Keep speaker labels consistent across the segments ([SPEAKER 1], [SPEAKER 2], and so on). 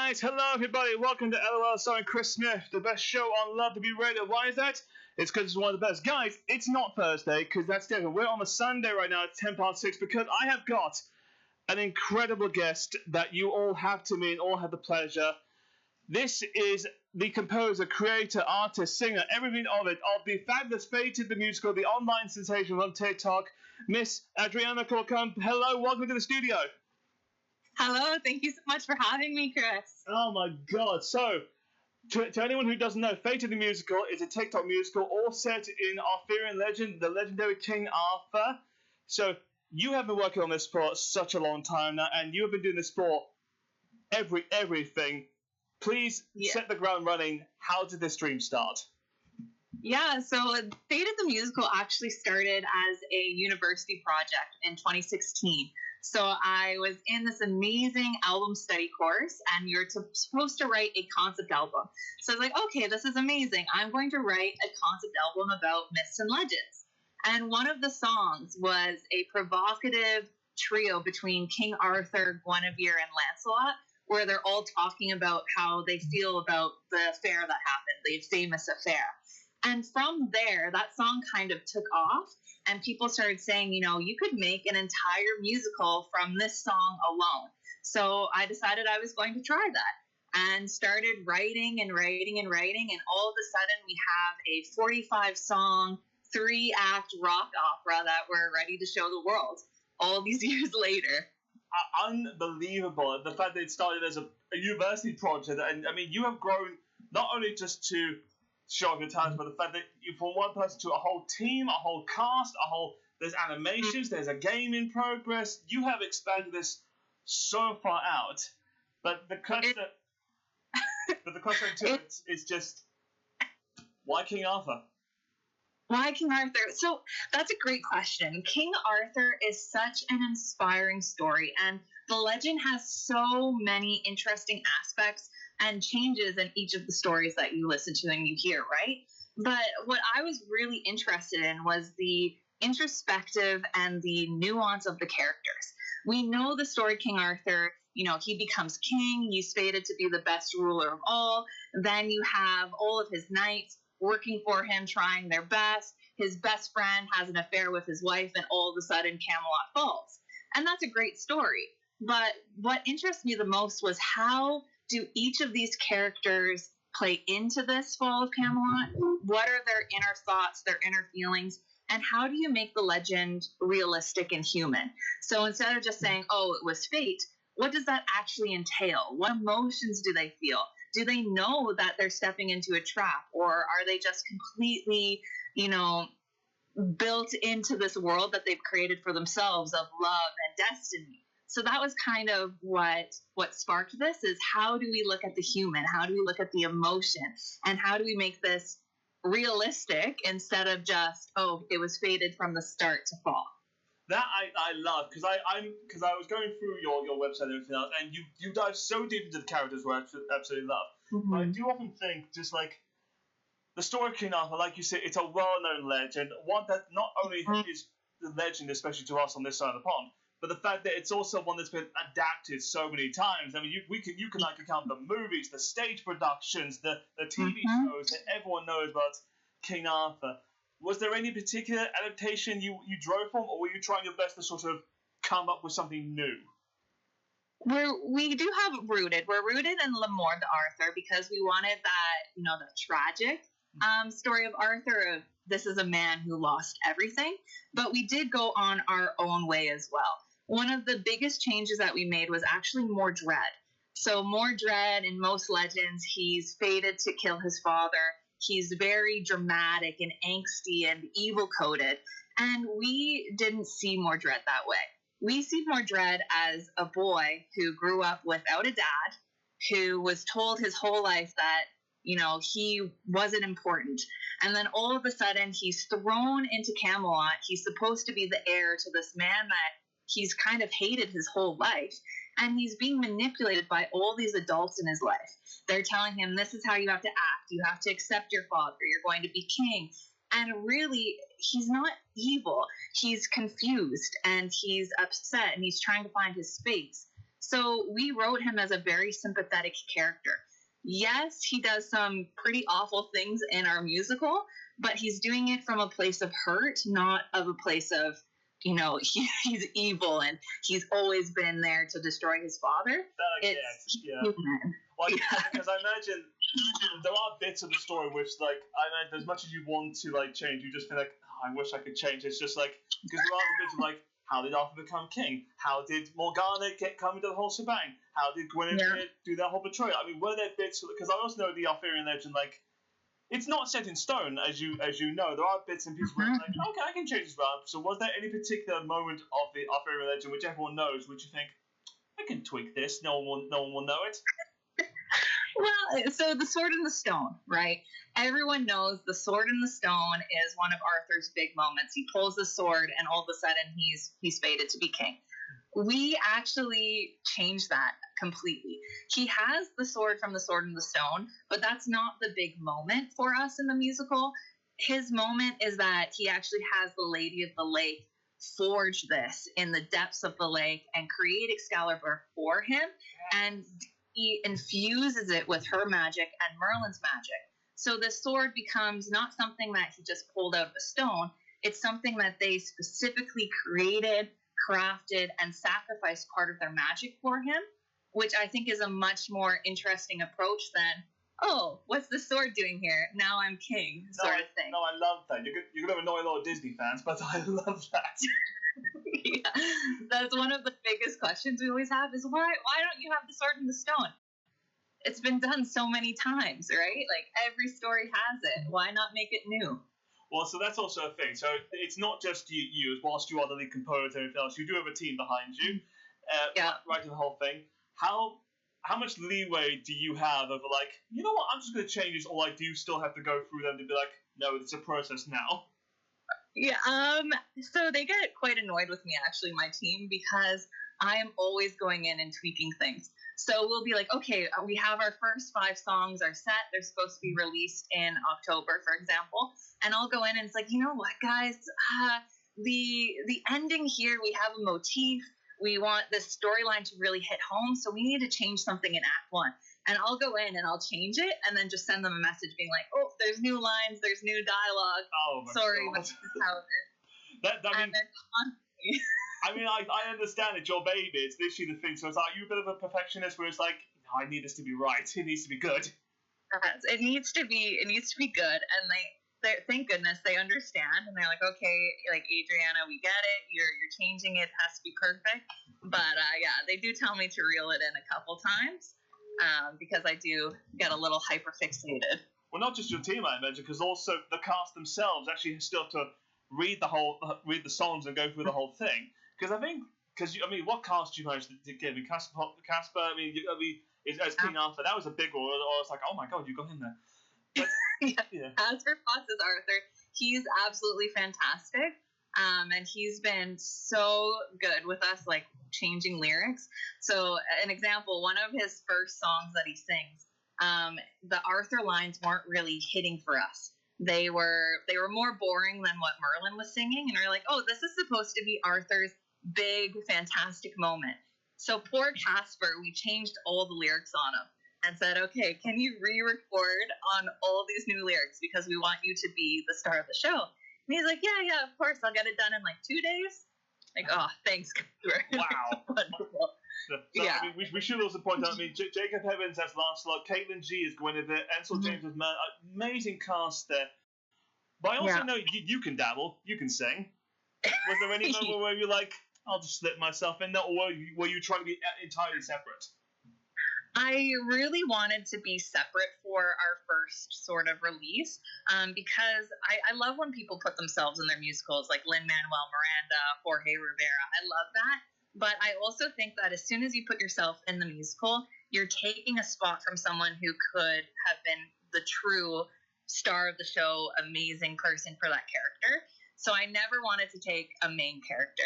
[SPEAKER 1] guys, hello everybody, welcome to LOL starring Chris Smith, the best show on Love to Be Radio. Why is that? It's because it's one of the best. Guys, it's not Thursday, because that's different. We're on a Sunday right now, it's 10 past 6, because I have got an incredible guest that you all have to meet and all have the pleasure. This is the composer, creator, artist, singer, everything of the fabulous Fated the Musical, the online sensation on TikTok, Miss Adriaana Corkum. Hello, welcome to the studio.
[SPEAKER 2] Hello, thank you so much for having me, Chris.
[SPEAKER 1] Oh my god. So, to anyone who doesn't know, Fated the Musical is a TikTok musical all set in Arthurian legend, the legendary King Arthur. So, you have been working on this for such a long time now, and you have been doing this for everything. Please set the ground running. How did this dream start?
[SPEAKER 2] Yeah, so Fated the Musical actually started as a university project in 2016. So I was in this amazing album study course, and you're supposed to write a concept album. So I was like, okay, this is amazing. I'm going to write a concept album about myths and legends. And one of the songs was a provocative trio between King Arthur, Guinevere, and Lancelot, where they're all talking about how they feel about the affair that happened, the famous affair. And from there, that song kind of took off, and people started saying, you could make an entire musical from this song alone. So I decided I was going to try that and started writing, and all of a sudden we have a 45-song, 3-act rock opera that we're ready to show the world all these years later.
[SPEAKER 1] Unbelievable. The fact that it started as a university project, and I mean, you have grown not only just to show off your talent, but the fact that you, from one person to a whole team, a whole cast, there's animations, there's a game in progress. You have expanded this so far out, but the question to it is just, why King Arthur?
[SPEAKER 2] Why King Arthur? So that's a great question. King Arthur is such an inspiring story, and the legend has so many interesting aspects and changes in each of the stories that you listen to and you hear, right? But what I was really interested in was the introspective and the nuance of the characters. We know the story King Arthur, he becomes king, he's fated to be the best ruler of all. Then you have all of his knights working for him, trying their best. His best friend has an affair with his wife, and all of a sudden Camelot falls. And that's a great story. But what interests me the most was how do each of these characters play into this fall of Camelot? What are their inner thoughts, their inner feelings? And how do you make the legend realistic and human? So instead of just saying, oh, it was fate, what does that actually entail? What emotions do they feel? Do they know that they're stepping into a trap? Or are they just completely, built into this world that they've created for themselves of love and destiny? So that was kind of what sparked this, is how do we look at the human? How do we look at the emotion? And how do we make this realistic instead of just, oh, it was fated from the start to fall?
[SPEAKER 1] That I love, because I was going through your website and everything else, and you dive so deep into the characters, which I absolutely love.
[SPEAKER 2] Mm-hmm.
[SPEAKER 1] But I do often think, just like the story of King Arthur, like you said, it's a well-known legend, one that not only is the legend, especially to us on this side of the pond, but the fact that it's also one that's been adapted so many times. I mean, you can like count the movies, the stage productions, the TV shows that everyone knows about King Arthur. Was there any particular adaptation you drove from, or were you trying your best to sort of come up with something new?
[SPEAKER 2] We do have rooted. We're rooted in L'Amour d'Arthur because we wanted that, the tragic story of Arthur. Of this is a man who lost everything, but we did go on our own way as well. One of the biggest changes that we made was actually Mordred. So Mordred, in most legends, he's fated to kill his father. He's very dramatic and angsty and evil-coded. And we didn't see Mordred that way. We see Mordred as a boy who grew up without a dad, who was told his whole life that, he wasn't important. And then all of a sudden, he's thrown into Camelot. He's supposed to be the heir to this man that he's kind of hated his whole life. And he's being manipulated by all these adults in his life. They're telling him, this is how you have to act. You have to accept your father. You're going to be king. And really, he's not evil. He's confused, and he's upset, and he's trying to find his space. So we wrote him as a very sympathetic character. Yes, he does some pretty awful things in our musical, but he's doing it from a place of hurt, not of a place of, he's evil and he's always been there to destroy his father.
[SPEAKER 1] It's human. Well, because I imagine there are bits of the story which, like, I imagine as much as you want to, like, change, you just feel like, I wish I could change. It's just like, because there are the bits of, like, how did Arthur become king? How did Morgana come into the whole shebang? How did Guinevere do that whole betrayal? I mean, were there bits, because I also know the Arthurian legend, like, it's not set in stone, as you know. There are bits and pieces where it's like, okay, I can change this around. So was there any particular moment of the Arthurian legend which everyone knows, which you think, I can tweak this, no one will know it?
[SPEAKER 2] Well, so the Sword in the Stone, right? Everyone knows the Sword in the Stone is one of Arthur's big moments. He pulls the sword, and all of a sudden, he's fated to be king. We actually changed that completely. He has the sword from the Sword in the Stone, but that's not the big moment for us in the musical. His moment is that he actually has the Lady of the Lake forge this in the depths of the lake and create Excalibur for him, and he infuses it with her magic and Merlin's magic. So the sword becomes not something that he just pulled out of a stone. It's something that they specifically created, crafted, and sacrificed part of their magic for him, which I think is a much more interesting approach than, oh, what's the sword doing here? Now I'm king, sort of thing.
[SPEAKER 1] No, I love that. You're going to annoy a lot of Disney fans, but I love that.
[SPEAKER 2] Yeah, that's one of the biggest questions we always have is why don't you have the Sword in the Stone? It's been done so many times, right? Like, every story has it. Why not make it new?
[SPEAKER 1] Well, so that's also a thing. So it's not just you whilst you are the lead composer and everything else. You do have a team behind you, writing the whole thing. How much leeway do you have over, like, you know what, I'm just going to change this, or, like, do you still have to go through them to be like, no, it's a process now?
[SPEAKER 2] Yeah, so they get quite annoyed with me, actually, my team, because I am always going in and tweaking things. So we'll be like, okay, we have our first 5 songs are set. They're supposed to be released in October, for example. And I'll go in and it's like, you know what, guys? The ending here, we have a motif. We want this storyline to really hit home, so we need to change something in Act 1. And I'll go in and I'll change it and then just send them a message being like, oh, there's new lines, there's new dialogue.
[SPEAKER 1] Oh, my
[SPEAKER 2] Sorry,
[SPEAKER 1] God.
[SPEAKER 2] but this is how it is.
[SPEAKER 1] I mean, I understand it's your baby. It's literally the thing. So it's like, you're a bit of a perfectionist where it's like, no, I need this to be right. It needs to be good.
[SPEAKER 2] It needs to be good. And they thank goodness they understand. And they're like, okay, like, Adriana, we get it. You're changing it. It has to be perfect. But yeah, they do tell me to reel it in a couple times. Because I do get a little hyper-fixated.
[SPEAKER 1] Well, not just your team, I imagine, because also the cast themselves actually still have to read the songs and go through the whole thing. Because what cast do you manage to get? I mean, Casper, as King Arthur, that was a big one. I was like, oh my God, you got him there. But,
[SPEAKER 2] yeah. As for Potts as Arthur, he's absolutely fantastic. And he's been so good with us, like, changing lyrics. So, an example, one of his first songs that he sings, the Arthur lines weren't really hitting for us. They were more boring than what Merlin was singing, and we're like, oh, this is supposed to be Arthur's big, fantastic moment. So poor Casper, we changed all the lyrics on him and said, okay, can you re-record on all these new lyrics because we want you to be the star of the show? And he's like, yeah, of course, I'll get it done in like 2 days. Like, oh, thanks, Casper.
[SPEAKER 1] Wow.
[SPEAKER 2] Wonderful.
[SPEAKER 1] So, yeah. I mean, we should also point out, I mean, Jacob Evans as Lancelot, Caitlin G is Guinevere, Ansel James as amazing cast there. But I also know you can dabble, you can sing. Was there any moment where you're like, I'll just slip myself in there, or were you trying to be entirely separate?
[SPEAKER 2] I really wanted to be separate for our first sort of release because I love when people put themselves in their musicals, like Lin-Manuel Miranda, Jorge Rivera. I love that. But I also think that as soon as you put yourself in the musical, you're taking a spot from someone who could have been the true star of the show, amazing person for that character. So I never wanted to take a main character.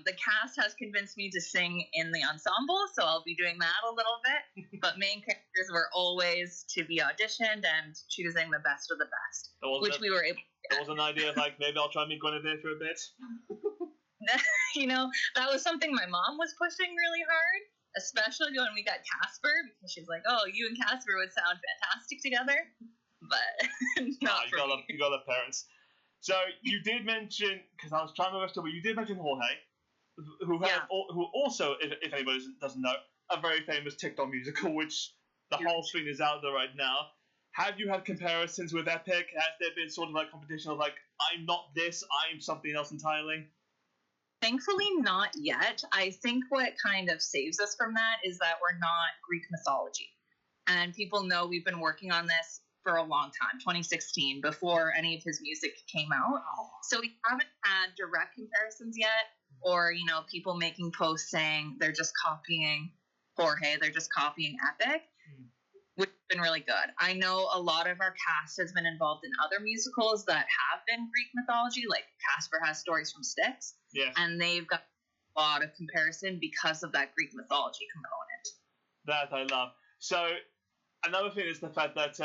[SPEAKER 2] The cast has convinced me to sing in the ensemble, so I'll be doing that a little bit. But main characters were always to be auditioned and choosing the best of the best, which we were able to get.
[SPEAKER 1] There was an idea of, like, maybe I'll try and meet Guinevere for a bit.
[SPEAKER 2] You know, that was something my mom was pushing really hard, especially when we got Casper, because she's like, oh, you and Casper would sound fantastic together. But not for me.
[SPEAKER 1] You got the parents. So you did mention, because I was trying to remember, but you did mention Jorge, who also, if anybody doesn't know, a very famous TikTok musical, which the whole thing is out there right now. Have you had comparisons with Epic? Has there been sort of like competition of like, I'm not this, I'm something else entirely?
[SPEAKER 2] Thankfully, not yet. I think what kind of saves us from that is that we're not Greek mythology. And people know we've been working on this for a long time, 2016, before any of his music came out. So we haven't had direct comparisons yet, or, you know, people making posts saying they're just copying Jorge, they're just copying Epic, which has been really good. I know a lot of our cast has been involved in other musicals that have been Greek mythology, like Casper has Stories from Styx, and they've got a lot of comparison because of that Greek mythology component.
[SPEAKER 1] That I love. So another thing is the fact that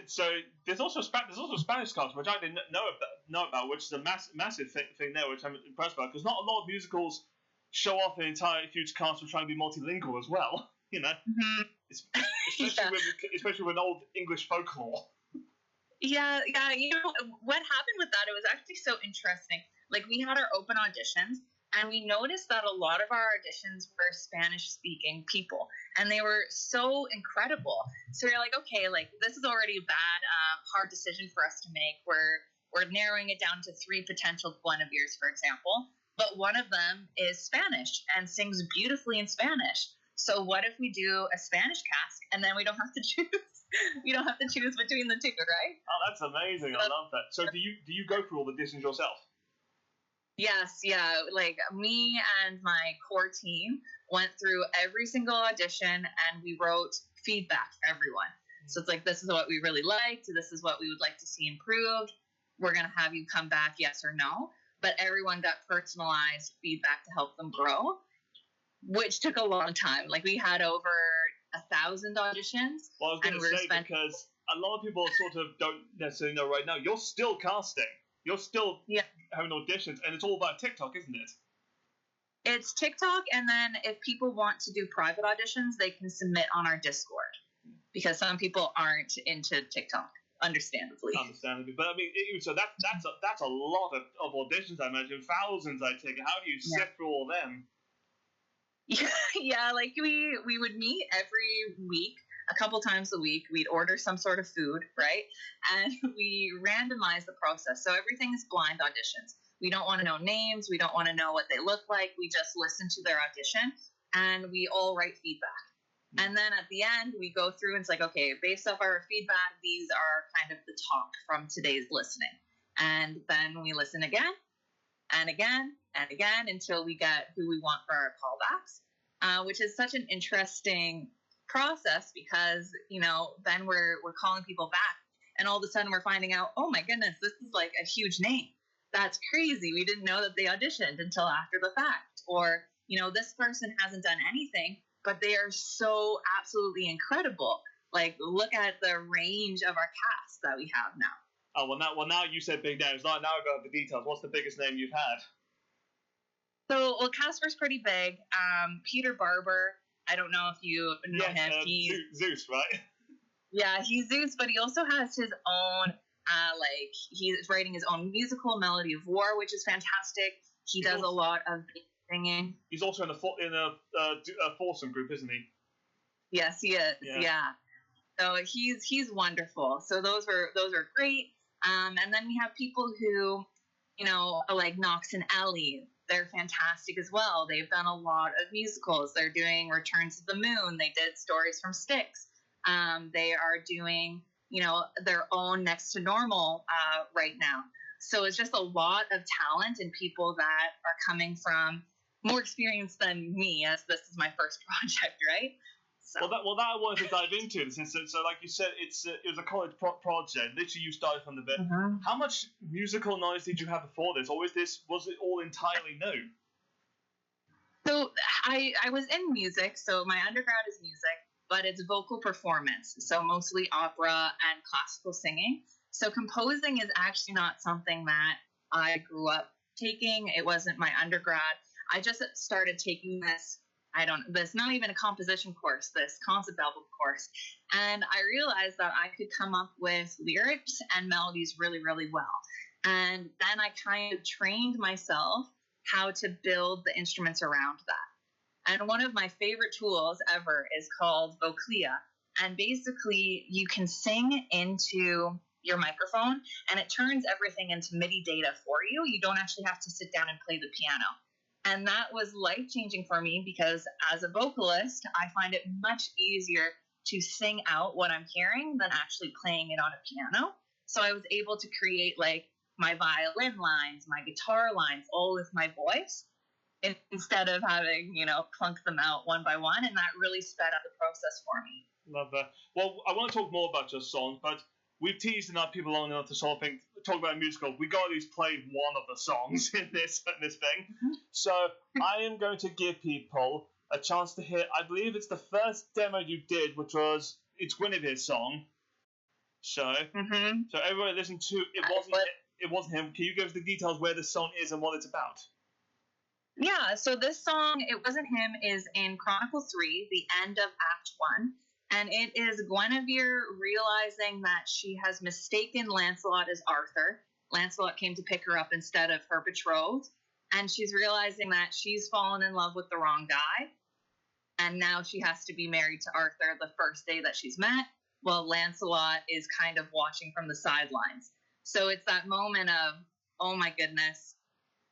[SPEAKER 1] so there's also Spanish cast, which I didn't know about, which is a massive thing there, which I'm impressed by, because not a lot of musicals show off an entire huge cast for trying to be multilingual as well. You know, especially with old English folklore.
[SPEAKER 2] Yeah. You know what happened with that? It was actually so interesting. Like, we had our open auditions, and we noticed that a lot of our auditions were Spanish-speaking people, and they were so incredible. So you're like, okay, like, this is already a bad, hard decision for us to make. We're narrowing it down to 3 potential Guineveres, for example, but one of them is Spanish and sings beautifully in Spanish. So what if we do a Spanish cast, and then we don't have to choose? We don't have to choose between the two, right?
[SPEAKER 1] Oh, that's amazing! I love that. So do you go through all the auditions yourself?
[SPEAKER 2] Yes, yeah. Like, me and my core team went through every single audition, and we wrote feedback for everyone. So it's like, this is what we really liked. This is what we would like to see improved. We're going to have you come back, yes or no. But everyone got personalized feedback to help them grow, which took a long time. Like, we had over 1,000 auditions.
[SPEAKER 1] Well, I was going to say, because a lot of people sort of don't necessarily know right now, you're still casting. You're still having auditions, and it's all about TikTok, isn't it?
[SPEAKER 2] It's TikTok, and then if people want to do private auditions, they can submit on our Discord, because some people aren't into TikTok, understandably.
[SPEAKER 1] But I mean, so that's a lot of auditions, I imagine. Thousands, I take it. How do you sift through all them?
[SPEAKER 2] Yeah, like we would meet every week, a couple times a week. We'd order some sort of food, right? And we randomize the process. So everything is blind auditions. We don't want to know names. We don't want to know what they look like. We just listen to their audition, and we all write feedback. And then at the end, we go through and it's like, okay, based off our feedback, these are kind of the talk from today's listening. And then we listen again and again and again until we get who we want for our callbacks, which is such an interesting process, because, you know, then we're calling people back, and all of a sudden we're finding out, oh my goodness, this is like a huge name. That's crazy. We didn't know that they auditioned until after the fact. Or, you know, this person hasn't done anything, but they are so absolutely incredible. Like, look at the range of our cast that we have now.
[SPEAKER 1] Oh, well, now you said big names. Now I got the details. What's the biggest name you've had?
[SPEAKER 2] So, Casper's pretty big. Peter Barber, I don't know if you know him.
[SPEAKER 1] Zeus, right?
[SPEAKER 2] Yeah, he's Zeus, but he also has his own, he's writing his own musical, Melody of War, which is fantastic. He does a lot of singing.
[SPEAKER 1] He's also in a foursome group, isn't he?
[SPEAKER 2] Yes, he is. Yeah. So he's wonderful. So those are great. And then we have people who, you know, like Knox and Ellie. They're fantastic as well. They've done a lot of musicals. They're doing Return to the Moon. They did Stories from Styx. They are doing, you know, their own Next to Normal right now. So it's just a lot of talent and people that are coming from more experience than me, as this is my first project, right? So.
[SPEAKER 1] Well, that I wanted to dive into. So like you said, it was a college project. Literally, you started from the bit.
[SPEAKER 2] Mm-hmm.
[SPEAKER 1] How much musical knowledge did you have before this, or was it all entirely new?
[SPEAKER 2] So I was in music. So my undergrad is music, but it's vocal performance. So mostly opera and classical singing. So composing is actually not something that I grew up taking. It wasn't my undergrad. I just started taking this this, not even a composition course, this concept album course. And I realized that I could come up with lyrics and melodies really, really well. And then I kind of trained myself how to build the instruments around that. And one of my favorite tools ever is called Voclia. And basically, you can sing into your microphone, and it turns everything into MIDI data for you. You don't actually have to sit down and play the piano. And that was life-changing for me because as a vocalist, I find it much easier to sing out what I'm hearing than actually playing it on a piano. So I was able to create like my violin lines, my guitar lines, all with my voice instead of having, clunk them out one by one. And that really sped up the process for me.
[SPEAKER 1] Love that. Well, I want to talk more about your songs, but we've teased enough people long enough to sort of talk about a musical. We got to at least play one of the songs in this thing. Mm-hmm. So I am going to give people a chance to hear. I believe it's the first demo you did, which was it's Guinevere's song. So, so everybody listen to it wasn't him. Can you give us the details where the song is and what it's about?
[SPEAKER 2] Yeah. So this song, It Wasn't Him, is in Chronicle 3, the end of Act 1. And it is Guinevere realizing that she has mistaken Lancelot as Arthur. Lancelot came to pick her up instead of her betrothed. And she's realizing that she's fallen in love with the wrong guy. And now she has to be married to Arthur the first day that she's met, while Lancelot is kind of watching from the sidelines. So it's that moment of, oh my goodness,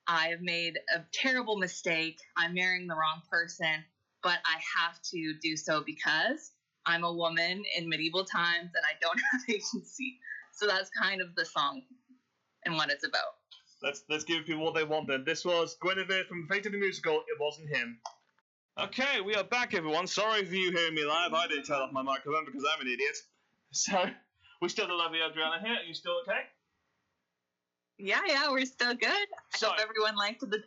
[SPEAKER 2] I have made a terrible mistake. I'm marrying the wrong person, but I have to do so because I'm a woman in medieval times and I don't have agency. So that's kind of the song and what it's about.
[SPEAKER 1] Let's give people what they want then. This was Guinevere from Fate of the Musical, It Wasn't Him. Okay, we are back, everyone. Sorry for you hearing me live. I didn't turn off my microphone because I'm an idiot. So, we still have the lovely Adriaana here. Are you still okay?
[SPEAKER 2] Yeah, we're still good. I hope everyone liked the...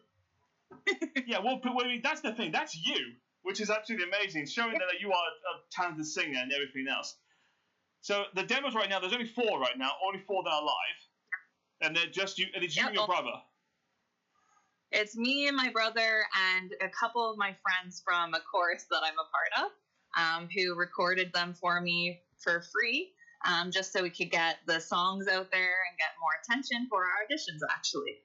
[SPEAKER 1] Yeah, well, I mean, that's the thing. That's you, which is absolutely amazing, showing that you are a talented singer and everything else. So, the demos right now, there's only 4 right now, only 4 that are live. And they're just you, and it's you and your brother.
[SPEAKER 2] It's me and my brother and a couple of my friends from a chorus that I'm a part of, who recorded them for me for free, just so we could get the songs out there and get more attention for our auditions, actually.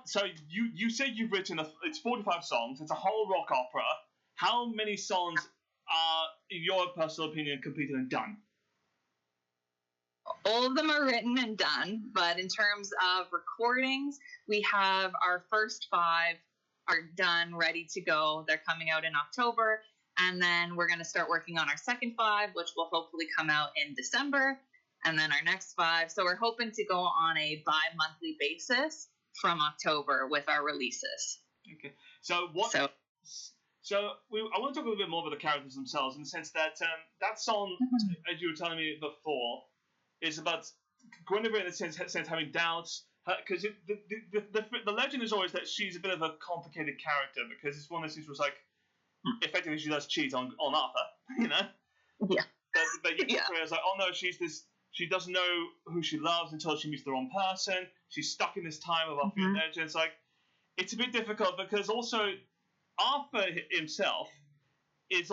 [SPEAKER 1] So you say you've written it's 45 songs. It's a whole rock opera. How many songs are, in your personal opinion, completed and done?
[SPEAKER 2] All of them are written and done, but in terms of recordings, we have our first 5 are done, ready to go. They're coming out in October, and then we're going to start working on our second 5, which will hopefully come out in December, and then our next 5. So we're hoping to go on a bi-monthly basis from October with our releases.
[SPEAKER 1] Okay. I want to talk a little bit more about the characters themselves, in the sense that that song, as you were telling me before, is about Guinevere in a sense having doubts, because the legend is always that she's a bit of a complicated character, because it's one of those things where it's like, effectively she does cheat on Arthur,
[SPEAKER 2] Yeah.
[SPEAKER 1] But it's like, oh no, she doesn't know who she loves until she meets the wrong person. She's stuck in this time of Arthur and legend. It's like, it's a bit difficult, because also Arthur himself is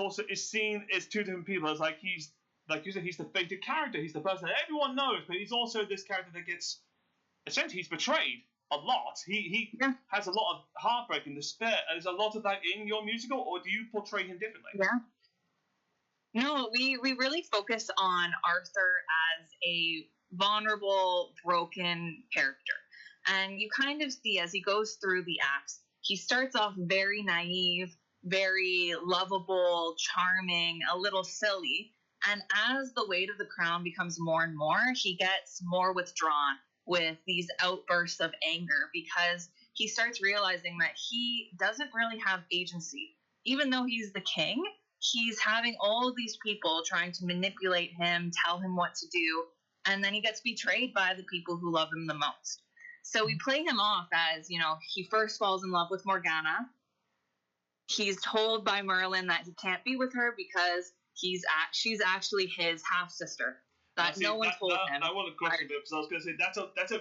[SPEAKER 1] seen as 2 different people. It's like he's, like you said, he's the fated character. He's the person that everyone knows, but he's also this character that gets, essentially, he's betrayed a lot. He has a lot of heartbreak and despair. Is a lot of that in your musical, or do you portray him differently?
[SPEAKER 2] Yeah. No, we really focus on Arthur as a vulnerable, broken character. And you kind of see, as he goes through the acts, he starts off very naive, very lovable, charming, a little silly. And as the weight of the crown becomes more and more, he gets more withdrawn with these outbursts of anger, because he starts realizing that he doesn't really have agency. Even though he's the king, he's having all of these people trying to manipulate him, tell him what to do, and then he gets betrayed by the people who love him the most. So we play him off as, he first falls in love with Morgana. He's told by Merlin that he can't be with her because she's actually his half sister. No one told him.
[SPEAKER 1] I want to question it, because I was going to say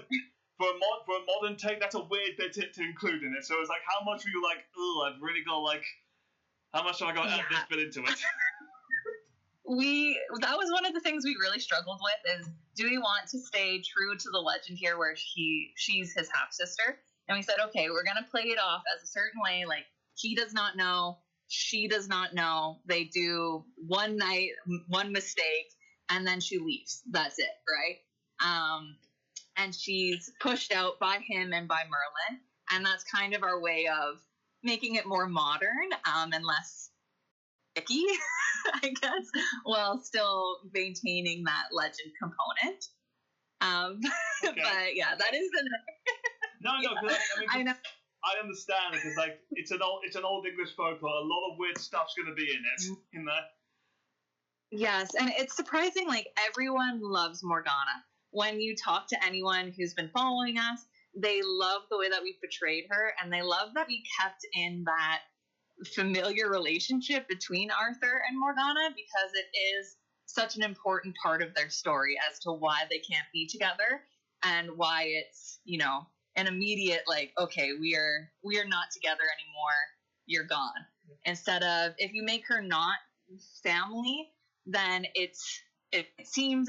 [SPEAKER 1] for a modern take, that's a weird bit to include in it. So it's like, how much were you like, oh, I've really got like, how much have I got to add this bit into it?
[SPEAKER 2] That was one of the things we really struggled with is, do we want to stay true to the legend here where she's his half sister? And we said, okay, we're going to play it off as a certain way. Like, he does not know. She does not know. They do one night, one mistake, and then she leaves. That's it, right? And she's pushed out by him and by Merlin. And that's kind of our way of making it more modern and less icky, I guess, while still maintaining that legend component. Okay. But yeah, that is the...
[SPEAKER 1] No, I mean, I understand it because like it's an old English folklore. A lot of weird stuff's going to be in it, in there.
[SPEAKER 2] Yes, and it's surprising. Like, everyone loves Morgana. When you talk to anyone who's been following us, they love the way that we portrayed her, and they love that we kept in that familiar relationship between Arthur and Morgana, because it is such an important part of their story as to why they can't be together and why it's, you know, an immediate like, okay, we are not together anymore, you're gone. Instead of, if you make her not family, then it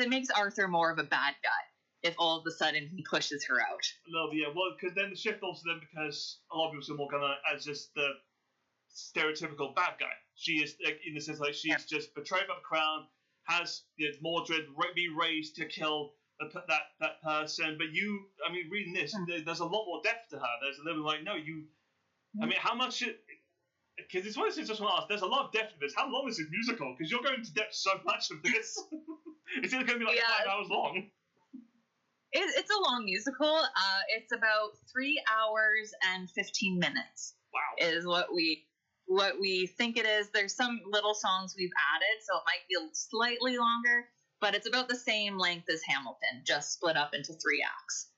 [SPEAKER 2] makes Arthur more of a bad guy if all of a sudden he pushes her out.
[SPEAKER 1] No, yeah, well, because then the shift also then, because a lot of people see Morgana as just the stereotypical bad guy. She is, like, in the sense, like, she's just betrayed by the crown, has Mordred be raised to kill that person. But reading this, there's a lot more depth to her. There's a little like, no, you. I mean, how much? Because it's one of those things I just want to ask. There's a lot of depth to this. How long is this musical? Because you're going into depth so much of this. It's either going to be like 5 hours long.
[SPEAKER 2] It's a long musical. It's about 3 hours and 15 minutes.
[SPEAKER 1] Wow.
[SPEAKER 2] Is what we think it is. There's some little songs we've added, so it might be slightly longer, but it's about the same length as Hamilton, just split up into 3 acts.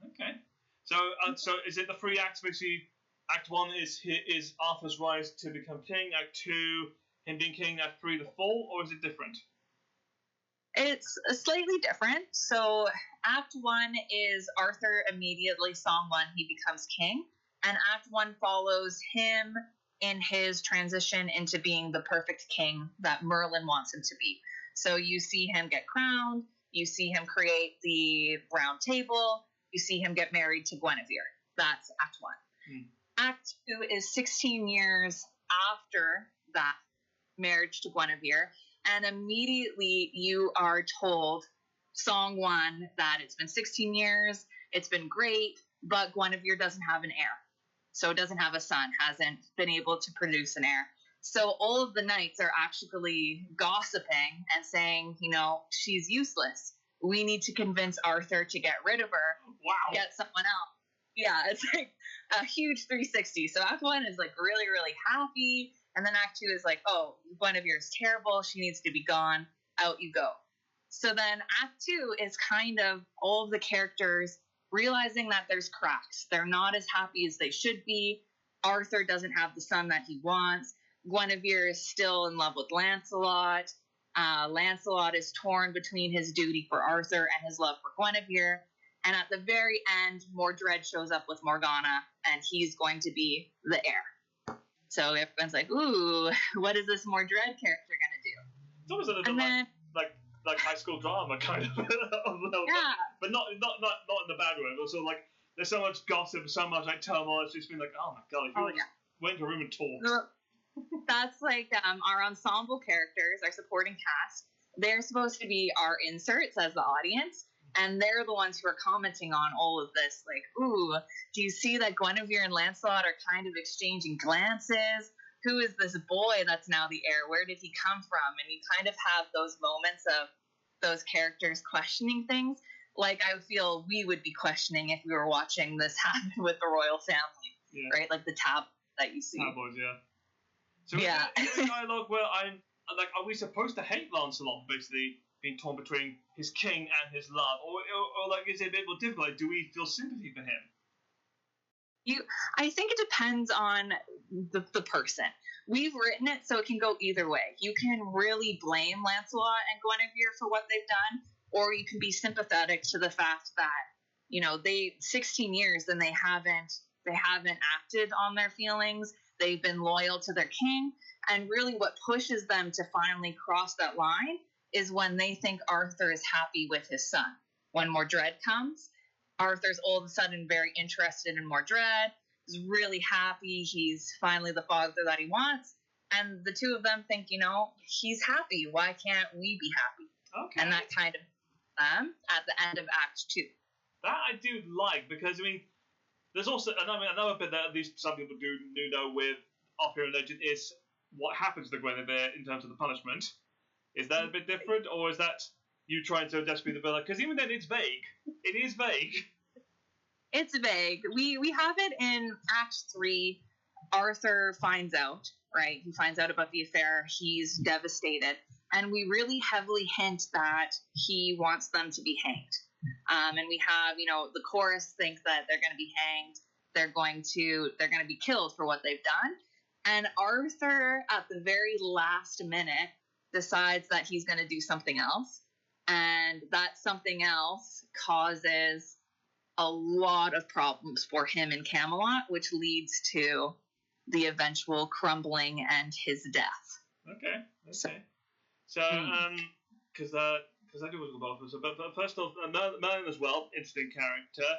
[SPEAKER 1] Okay. So is it the 3 acts? Basically, Act 1 is Arthur's rise to become king. Act 2, him being king. Act 3, the fall, or is it different?
[SPEAKER 2] It's slightly different. So Act 1 is Arthur immediately, Song 1, he becomes king. And Act 1 follows him in his transition into being the perfect king that Merlin wants him to be. So you see him get crowned, you see him create the round table, you see him get married to Guinevere. That's Act 1. Act 2 is 16 years after that marriage to Guinevere, and immediately you are told, Song 1, that it's been 16 years, it's been great, but Guinevere doesn't have an heir. So it doesn't have a son, hasn't been able to produce an heir. So all of the knights are actually gossiping and saying, you know, she's useless. We need to convince Arthur to get rid of her.
[SPEAKER 1] Wow.
[SPEAKER 2] Get someone else. Yeah, it's like a huge 360. So Act 1 is like really, really happy. And then Act 2 is like, oh, Guinevere is terrible. She needs to be gone. Out you go. So then Act 2 is kind of all of the characters realizing that there's cracks. They're not as happy as they should be. Arthur doesn't have the son that he wants. Guinevere is still in love with Lancelot. Lancelot is torn between his duty for Arthur and his love for Guinevere. And at the very end, Mordred shows up with Morgana, and he's going to be the heir. So everyone's like, ooh, what is this Mordred character going to do?
[SPEAKER 1] It's almost a little like high school drama, kind of.
[SPEAKER 2] Yeah.
[SPEAKER 1] But not in the bad way. Also, like, there's so much gossip, so much like turmoil. It's just been like, oh my god, if you went to a room and talked.
[SPEAKER 2] That's like our ensemble characters, our supporting cast. They're supposed to be our inserts as the audience, and they're the ones who are commenting on all of this. Like, ooh, do you see that Guinevere and Lancelot are kind of exchanging glances? Who is this boy that's now the heir? Where did he come from? And you kind of have those moments of those characters questioning things, like I feel we would be questioning if we were watching this happen with the royal family, right? Like the tab that you see.
[SPEAKER 1] Tabloids, yeah. So is there a dialogue where I'm like, are we supposed to hate Lancelot basically being torn between his king and his love, or like is it a bit more difficult? Like, do we feel sympathy for him?
[SPEAKER 2] I think it depends on the person. We've written it so it can go either way. You can really blame Lancelot and Guinevere for what they've done, or you can be sympathetic to the fact that they 16 years and they haven't acted on their feelings. They've been loyal to their king. And really what pushes them to finally cross that line is when they think Arthur is happy with his son. When Mordred comes, Arthur's all of a sudden very interested in Mordred, is really happy. He's finally the father that he wants. And the two of them think, he's happy. Why can't we be happy?
[SPEAKER 1] Okay.
[SPEAKER 2] And that kind of at the end of Act 2.
[SPEAKER 1] That I do like, because, there's also another bit that at least some people do know with Arthur and Legend is what happens to Guinevere in terms of the punishment. Is that a bit different, or is that you trying to desperately be like, because even then it's vague. It is vague.
[SPEAKER 2] It's vague. We have it in Act 3. Arthur finds out, right? He finds out about the affair. He's devastated. And we really heavily hint that he wants them to be hanged. And we have, the chorus think that they're going to be hanged. They're going to be killed for what they've done. And Arthur, at the very last minute, decides that he's going to do something else. And that something else causes a lot of problems for him in Camelot, which leads to the eventual crumbling and his death.
[SPEAKER 1] Okay. So, because I do want to go about this, but first off, Merlin as well, interesting character.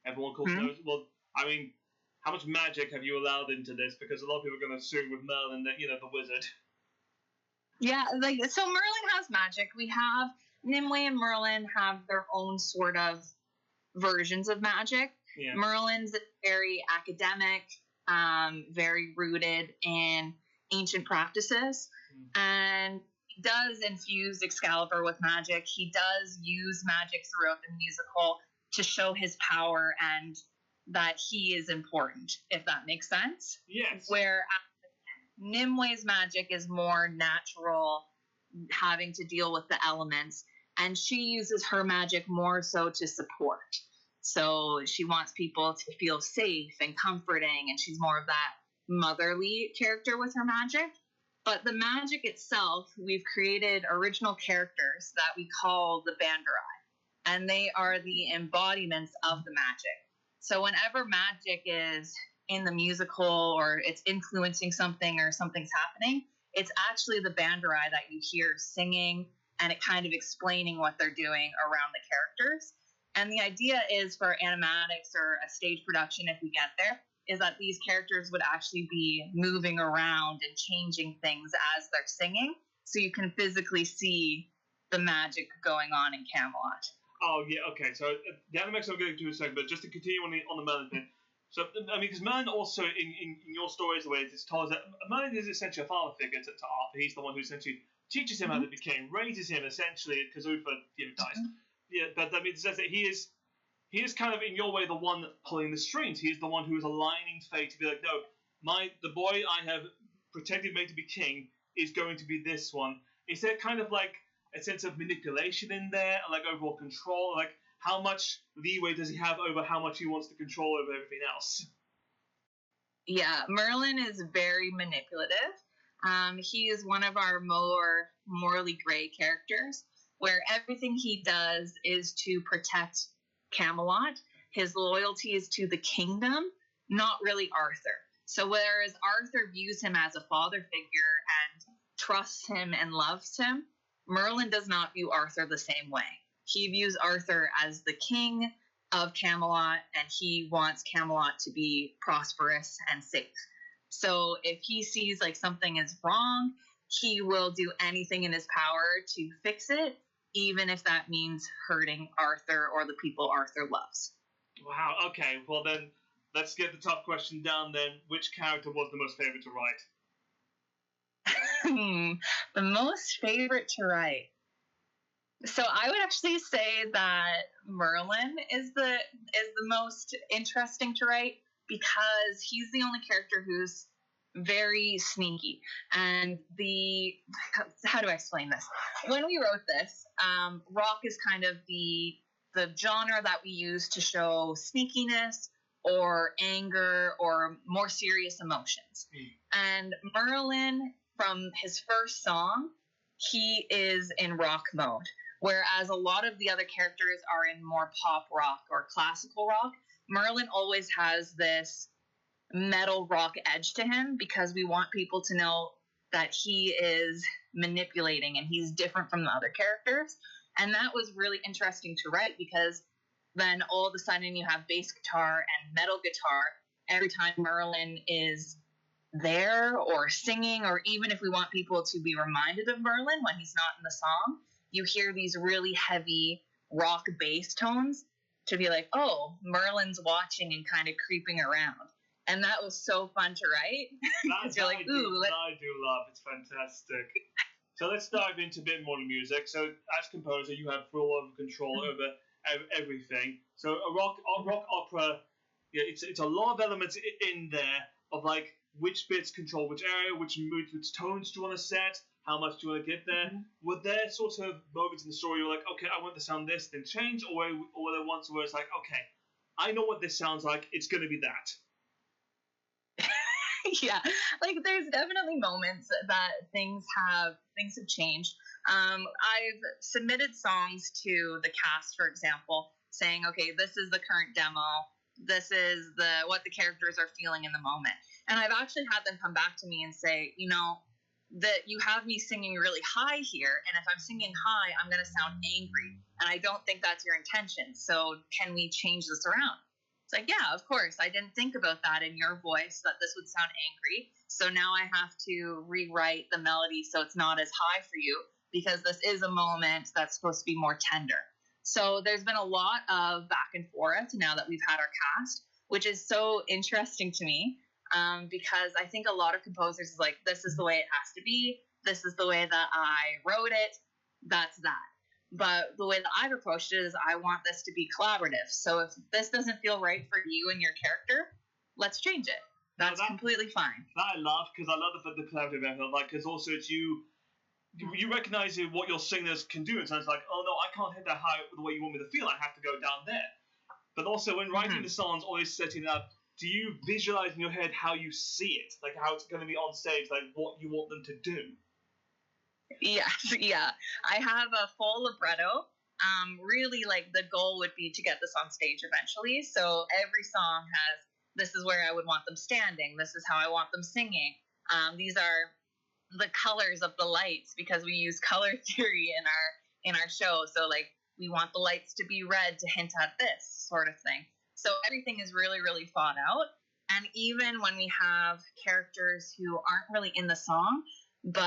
[SPEAKER 1] Everyone calls him. Well, how much magic have you allowed into this? Because a lot of people are going to assume with Merlin that the wizard.
[SPEAKER 2] Yeah, so Merlin has magic. We have Nimue and Merlin have their own sort of versions of magic. Yeah. Merlin's very academic, very rooted in ancient practices, and he does infuse Excalibur with magic. He does use magic throughout the musical to show his power and that he is important, if that makes sense.
[SPEAKER 1] Yes.
[SPEAKER 2] Where Nimue's magic is more natural, having to deal with the elements, and she uses her magic more so to support. So she wants people to feel safe and comforting, and she's more of that motherly character with her magic. But the magic itself, we've created original characters that we call the Banderai, and they are the embodiments of the magic. So whenever magic is in the musical or it's influencing something or something's happening, it's actually the Banderai that you hear singing and it kind of explaining what they're doing around the characters. And the idea is for animatics or a stage production, if we get there, is that these characters would actually be moving around and changing things as they're singing, so you can physically see the magic going on in Camelot.
[SPEAKER 1] Oh, yeah, okay. So the animatics I'm going to do in a second, but just to continue on the Merlin thing. So, because Merlin also, in your stories, the way it's told, is that Merlin is essentially a father figure to Arthur. He's the one who essentially teaches him how to be king, raises him essentially, because Uther dies. Yeah, but that means that he is kind of, in your way, the one pulling the strings. He is the one who is aligning fate to be like, no, the boy I have protected, made to be king, is going to be this one. Is there kind of like a sense of manipulation in there, like overall control? Like, how much leeway does he have over how much he wants to control over everything else?
[SPEAKER 2] Yeah, Merlin is very manipulative. He is one of our more morally gray characters, where everything he does is to protect Camelot. His loyalty is to the kingdom, not really Arthur. So whereas Arthur views him as a father figure and trusts him and loves him, Merlin does not view Arthur the same way. He views Arthur as the king of Camelot, and he wants Camelot to be prosperous and safe. So if he sees like something is wrong, he will do anything in his power to fix it, even if that means hurting Arthur or the people Arthur loves.
[SPEAKER 1] Wow, okay. Well then, let's get the tough question down then. Which character was the most favorite to write?
[SPEAKER 2] The most favorite to write. So I would actually say that Merlin is the most interesting to write, because he's the only character who's very sneaky. And how do I explain this? When we wrote this, rock is kind of the genre that we use to show sneakiness or anger or more serious emotions. And Merlin, from his first song, he is in rock mode, Whereas a lot of the other characters are in more pop rock or classical rock, Merlin always has this metal rock edge to him because we want people to know that he is manipulating and he's different from the other characters. And that was really interesting to write because then all of a sudden you have bass guitar and metal guitar every time Merlin is there or singing, or even if we want people to be reminded of Merlin when he's not in the song, you hear these really heavy rock bass tones to be like, oh, Merlin's watching and kind of creeping around. And that was so fun to write. You're like, ooh.
[SPEAKER 1] I do love. It's fantastic. So let's dive into a bit more of the music. So as composer, you have full control over everything. So a rock opera, yeah, it's a lot of elements in there of like which bits control which area, which moods, which tones do you want to set, how much do you want to get there. Were there sort of moments in the story you're like, okay, I want to sound this, then change, or were there ones where it's like, okay, I know what this sounds like, it's going to be that?
[SPEAKER 2] Yeah, like there's definitely moments that things have changed. I've submitted songs to the cast, for example, saying, okay, this is the current demo, this is what the characters are feeling in the moment. And I've actually had them come back to me and say, you know, that you have me singing really high here, and if I'm singing high, I'm going to sound angry, and I don't think that's your intention. So can we change this around? It's like, yeah, of course. I didn't think about that in your voice, that this would sound angry. So now I have to rewrite the melody so it's not as high for you, because this is a moment that's supposed to be more tender. So there's been a lot of back and forth now that we've had our cast, which is so interesting to me, because I think a lot of composers is like, this is the way it has to be. This is the way that I wrote it. That's that. But the way that I've approached it is I want this to be collaborative. So if this doesn't feel right for you and your character, let's change it. That's completely fine.
[SPEAKER 1] That I love, because I love the collaborative effort. Like, because also it's you recognize what your singers can do. And so it's like, oh no, I can't hit that high the way you want me to feel. I have to go down there. But also when writing the songs, always setting up, do you visualize in your head how you see it? Like how it's going to be on stage, like what you want them to do?
[SPEAKER 2] Yes, yeah. I have a full libretto. Really, like, the goal would be to get this on stage eventually. So every song has, this is where I would want them standing. This is how I want them singing. These are the colors of the lights, because we use color theory in our show. So, like, we want the lights to be red to hint at this sort of thing. So everything is really, really thought out. And even when we have characters who aren't really in the song, but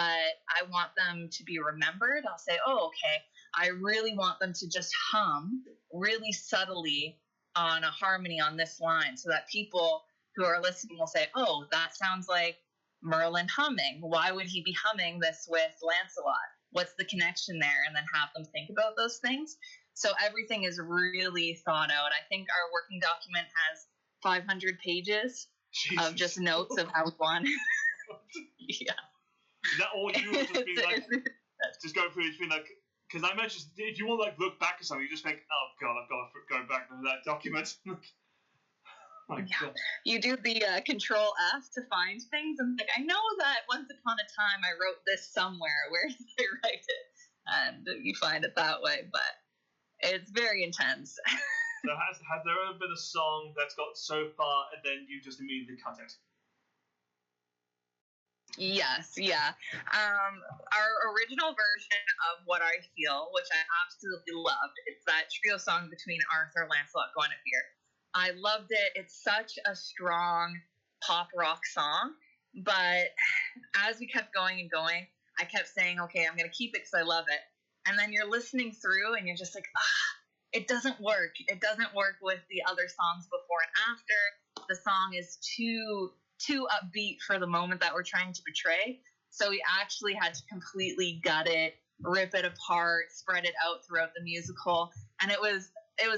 [SPEAKER 2] I want them to be remembered, I'll say, oh, okay, I really want them to just hum really subtly on a harmony on this line, so that people who are listening will say, oh, that sounds like Merlin humming. Why would he be humming this with Lancelot? What's the connection there? And then have them think about those things. So everything is really thought out. I think our working document has 500 pages of just notes of how we want. Yeah.
[SPEAKER 1] Is that all you just be like, just going through it, being like, because I imagine if you want to like look back at something, you just think, oh god, I've got to go back to that document. My God.
[SPEAKER 2] You do the Control F to find things, and like, I know that once upon a time I wrote this somewhere. Where did I write it? And you find it that way, but it's very intense.
[SPEAKER 1] So has there ever been a song that's got so far and then you just immediately cut it?
[SPEAKER 2] Yes, yeah. Our original version of What I Feel, which I absolutely loved, it's that trio song between Arthur, Lancelot, Guinevere. I loved it. It's such a strong pop rock song, but as we kept going and going, I kept saying, okay, I'm going to keep it because I love it. And then you're listening through and you're just like, it doesn't work. It doesn't work with the other songs before and after. The song is too upbeat for the moment that we're trying to portray. So we actually had to completely gut it, rip it apart, spread it out throughout the musical. And it was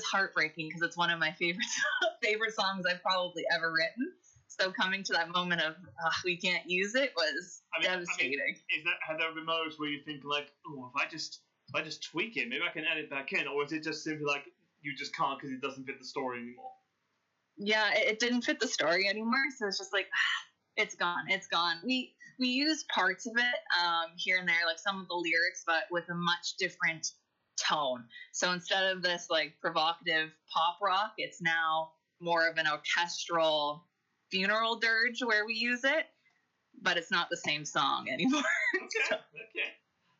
[SPEAKER 2] heartbreaking because it's one of my favorite songs I've probably ever written. So coming to that moment of we can't use it was devastating.
[SPEAKER 1] Have there been moments where you think like, oh, if I just tweak it, maybe I can add it back in, or is it just simply like you just can't because it doesn't fit the story anymore?
[SPEAKER 2] Yeah, it didn't fit the story anymore, so it's just like, it's gone. We use parts of it here and there, like some of the lyrics, but with a much different tone. So instead of this like provocative pop rock, it's now more of an orchestral funeral dirge where we use it, but it's not the same song anymore.
[SPEAKER 1] Okay, okay.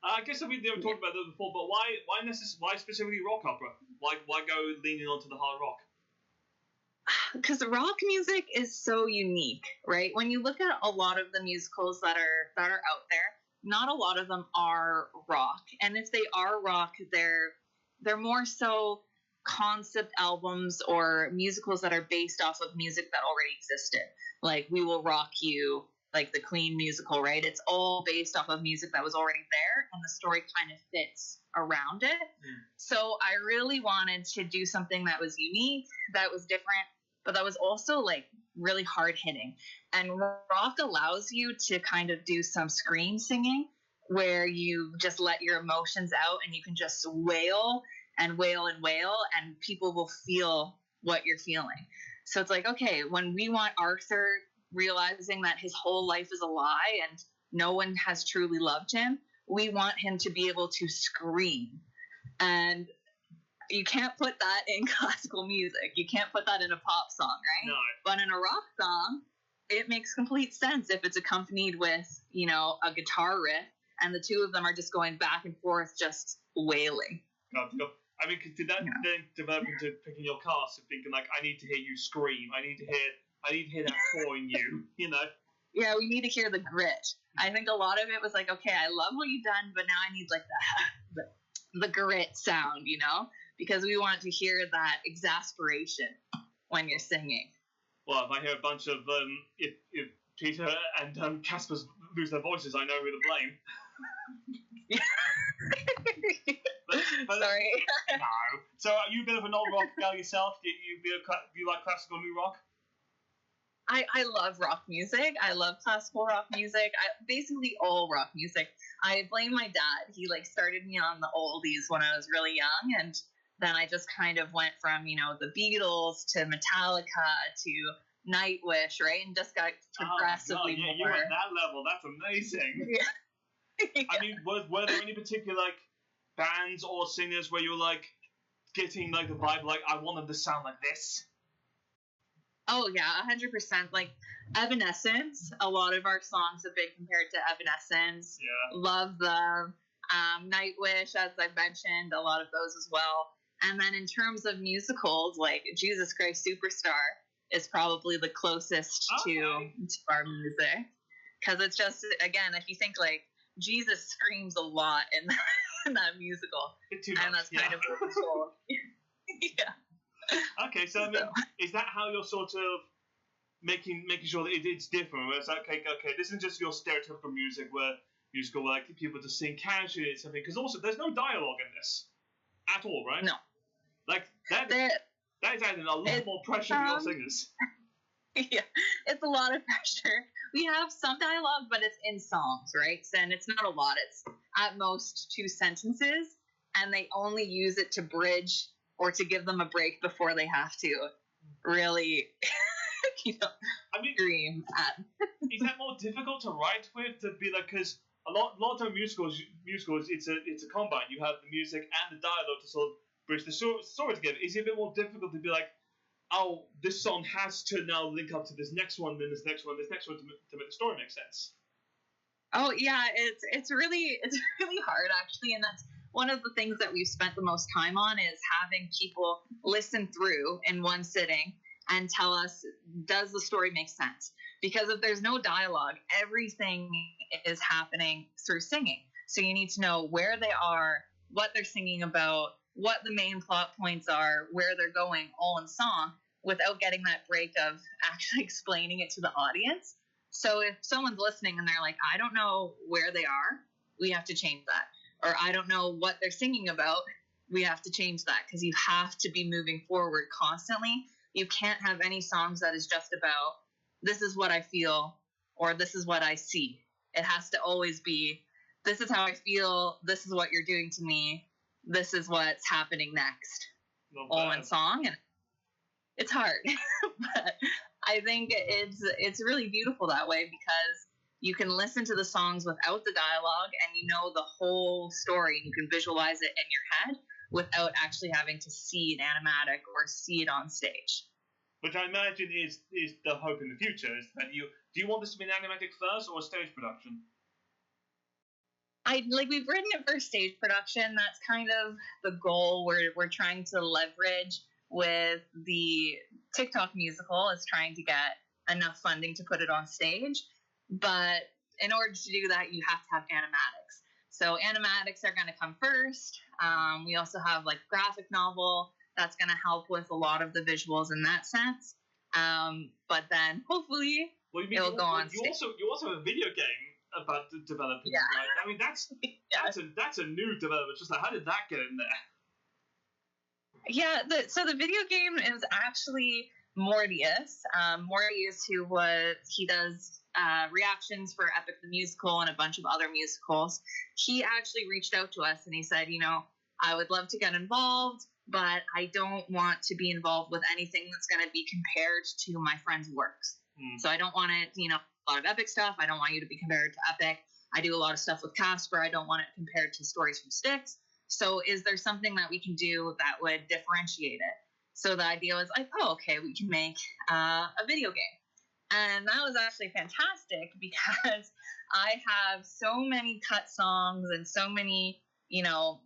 [SPEAKER 1] I guess we never talked about that before, but why specifically rock opera? Why go leaning onto the hard rock?
[SPEAKER 2] Because rock music is so unique, right? When you look at a lot of the musicals that are out there, not a lot of them are rock, and if they are rock, they're more so concept albums or musicals that are based off of music that already existed. Like We Will Rock You, like the Queen musical, right? It's all based off of music that was already there, and the story kind of fits around it. So I really wanted to do something that was unique, that was different, but that was also like really hard hitting. And rock allows you to kind of do some scream singing where you just let your emotions out and you can just wail and wail and wail, and people will feel what you're feeling. So it's like, okay, when we want Arthur realizing that his whole life is a lie and no one has truly loved him, we want him to be able to scream. And you can't put that in classical music. You can't put that in a pop song, right?
[SPEAKER 1] No.
[SPEAKER 2] But in a rock song, it makes complete sense if it's accompanied with, you know, a guitar riff and the two of them are just going back and forth, just wailing.
[SPEAKER 1] I mean, did that then develop into picking your cast and thinking like, I need to hear you scream. I need to hear that core in you. You know.
[SPEAKER 2] Yeah, we need to hear the grit. I think a lot of it was like, okay, I love what you've done, but now I need like the grit sound, you know, because we want to hear that exasperation when you're singing.
[SPEAKER 1] Well, if I hear a bunch of if Peter and Casper lose their voices, I know who to blame. but
[SPEAKER 2] Sorry.
[SPEAKER 1] No. So are you a bit of an old rock girl yourself? Do you like classical new rock?
[SPEAKER 2] I love rock music. I love classical rock music. Basically all rock music. I blame my dad. He like started me on the oldies when I was really young, and then I just kind of went from, you know, the Beatles to Metallica to Nightwish, right? And just got progressively more.
[SPEAKER 1] You're at that level. That's amazing.
[SPEAKER 2] Yeah. Yeah.
[SPEAKER 1] I mean, were there any particular like bands or singers where you were like getting like the vibe, like I want them to sound like this?
[SPEAKER 2] Oh yeah, 100%. Like Evanescence, a lot of our songs have been compared to Evanescence.
[SPEAKER 1] Yeah.
[SPEAKER 2] Love them. Nightwish, as I mentioned, a lot of those as well. And then in terms of musicals, like Jesus Christ Superstar is probably the closest to our music. Because it's just, again, if you think like Jesus screams a lot in that musical. And that's kind of what it's called. Yeah.
[SPEAKER 1] Okay, so I mean, is that how you're sort of making sure that it's different? Where it's like, okay, this isn't just your stereotypical musical where like people just sing casually or something. Because also, there's no dialogue in this at all, right?
[SPEAKER 2] No.
[SPEAKER 1] Like that is adding a lot more pressure to your singers.
[SPEAKER 2] Yeah, it's a lot of pressure. We have some dialogue, but it's in songs, right? And it's not a lot. It's at most 2 sentences, and they only use it to bridge or to give them a break before they have to really, scream at.
[SPEAKER 1] Is that more difficult to write with, to be like, because a lot of time musicals, it's a combine. You have the music and the dialogue to sort of bridge the story together. Is it a bit more difficult to be like, oh, this song has to now link up to this next one, then this next one to make the story make sense?
[SPEAKER 2] Oh yeah, it's really hard actually, and that's one of the things that we've spent the most time on is having people listen through in one sitting and tell us, does the story make sense? Because if there's no dialogue, everything is happening through singing. So you need to know where they are, what they're singing about, what the main plot points are, where they're going, all in song, without getting that break of actually explaining it to the audience. So if someone's listening and they're like, I don't know where they are, we have to change that. Or I don't know what they're singing about, we have to change that, because you have to be moving forward constantly. You can't have any songs that is just about, this is what I feel, or this is what I see. It has to always be, this is how I feel, this is what you're doing to me, this is what's happening next. All in song. And it's hard. But I think it's really beautiful that way, because you can listen to the songs without the dialogue, and you know the whole story. You can visualize it in your head without actually having to see an animatic or see it on stage.
[SPEAKER 1] Which I imagine is the hope in the future, is that do you want this to be an animatic first or a stage production?
[SPEAKER 2] We've written it for stage production. That's kind of the goal we're trying to leverage with the TikTok musical, is trying to get enough funding to put it on stage. But in order to do that, you have to have animatics. So animatics are going to come first. We also have like graphic novel that's going to help with a lot of the visuals in that sense. But then hopefully it'll go on stage.
[SPEAKER 1] You also have a video game about developing, right? I mean, that's a new development. Just like, how did that get in there?
[SPEAKER 2] Yeah, so the video game is actually Mortius. Mortius, he does reactions for Epic the Musical and a bunch of other musicals. He actually reached out to us and he said, I would love to get involved, but I don't want to be involved with anything that's going to be compared to my friends' works. So I don't want it, a lot of Epic stuff. I don't want you to be compared to Epic. I do a lot of stuff with Casper. I don't want it compared to Stories from Styx. So is there something that we can do that would differentiate it? So the idea was like, okay, we can make a video game. And that was actually fantastic because I have so many cut songs and so many,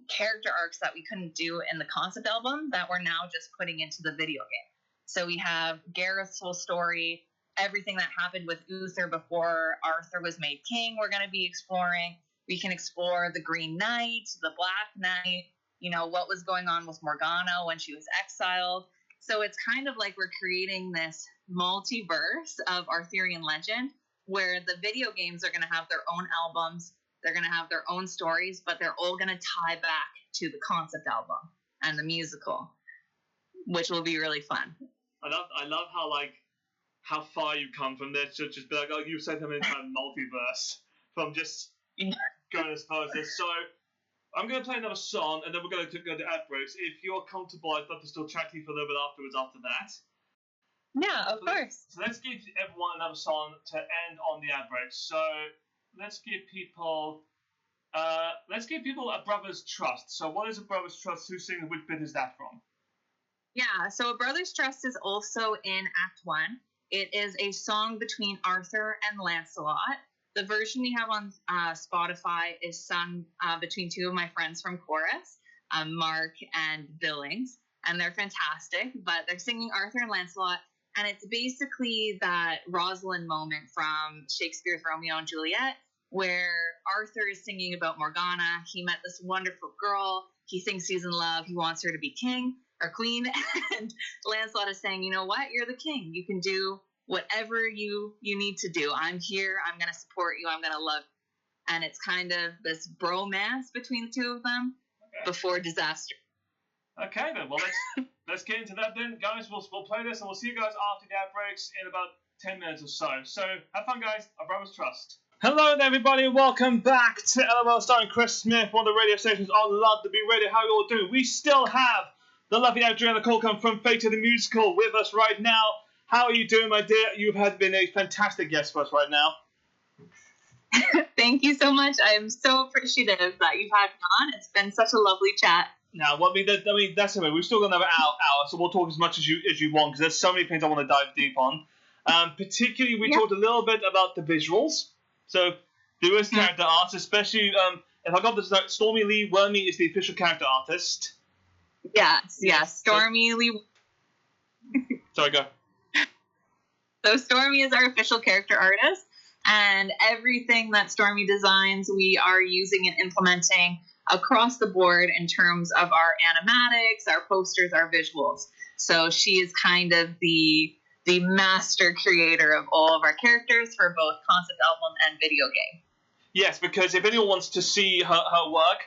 [SPEAKER 2] character arcs that we couldn't do in the concept album that we're now just putting into the video game. So we have Gareth's whole story, everything that happened with Uther before Arthur was made king, we're going to be exploring. We can explore the Green Knight, the Black Knight, what was going on with Morgana when she was exiled. So it's kind of like we're creating this multiverse of Arthurian legend where the video games are going to have their own albums, they're going to have their own stories, but they're all going to tie back to the concept album and the musical, which will be really fun.
[SPEAKER 1] I love how far you come from this to just be like, oh, you've said something about multiverse from just going as far as this. So I'm going to play another song, and then we're going to go to ad breaks. If you're comfortable, I'd love to still chat to you for a little bit afterwards after that.
[SPEAKER 2] Yeah, of course.
[SPEAKER 1] So let's give everyone another song to end on the ad breaks. So let's give people A Brother's Trust. So what is A Brother's Trust? Who's singing? Which bit is that from?
[SPEAKER 2] Yeah, so A Brother's Trust is also in Act 1. It is a song between Arthur and Lancelot. The version we have on Spotify is sung between two of my friends from Chorus, Mark and Billings, and they're fantastic, but they're singing Arthur and Lancelot, and it's basically that Rosalind moment from Shakespeare's Romeo and Juliet, where Arthur is singing about Morgana. He met this wonderful girl. He thinks he's in love. He wants her to be king or queen, and Lancelot is saying, you know what? You're the king. You can do whatever you need to do. I'm here. I'm going to support you. I'm going to love you. And it's kind of this bromance between the two of them before disaster.
[SPEAKER 1] Okay, then. Well, let's get into that then. Guys, we'll play this, and we'll see you guys after the ad breaks in about 10 minutes or so. So, have fun, guys. A Brother's Trust. Hello there, everybody. Welcome back to LOL starring Chris Smith, one of the radio stations on Love to Be Radio. How you all doing? We still have the lovely Adriaana Corkum from Fate of the Musical with us right now. How are you doing, my dear? You've been a fantastic guest for us right now.
[SPEAKER 2] Thank you so much. I am so appreciative that you've had me on. It's been such a lovely chat.
[SPEAKER 1] Now, that's it. We've still got another hour, so we'll talk as much as you want, because there's so many things I want to dive deep on. Particularly, we talked a little bit about the visuals. So, there is character art, especially, if I got this right, Stormy Lee Wormy is the official character artist.
[SPEAKER 2] Yes. Stormy Lee.
[SPEAKER 1] Sorry, go.
[SPEAKER 2] So Stormy is our official character artist, and everything that Stormy designs, we are using and implementing across the board in terms of our animatics, our posters, our visuals. So she is kind of the master creator of all of our characters for both concept album and video game.
[SPEAKER 1] Yes, because if anyone wants to see her work,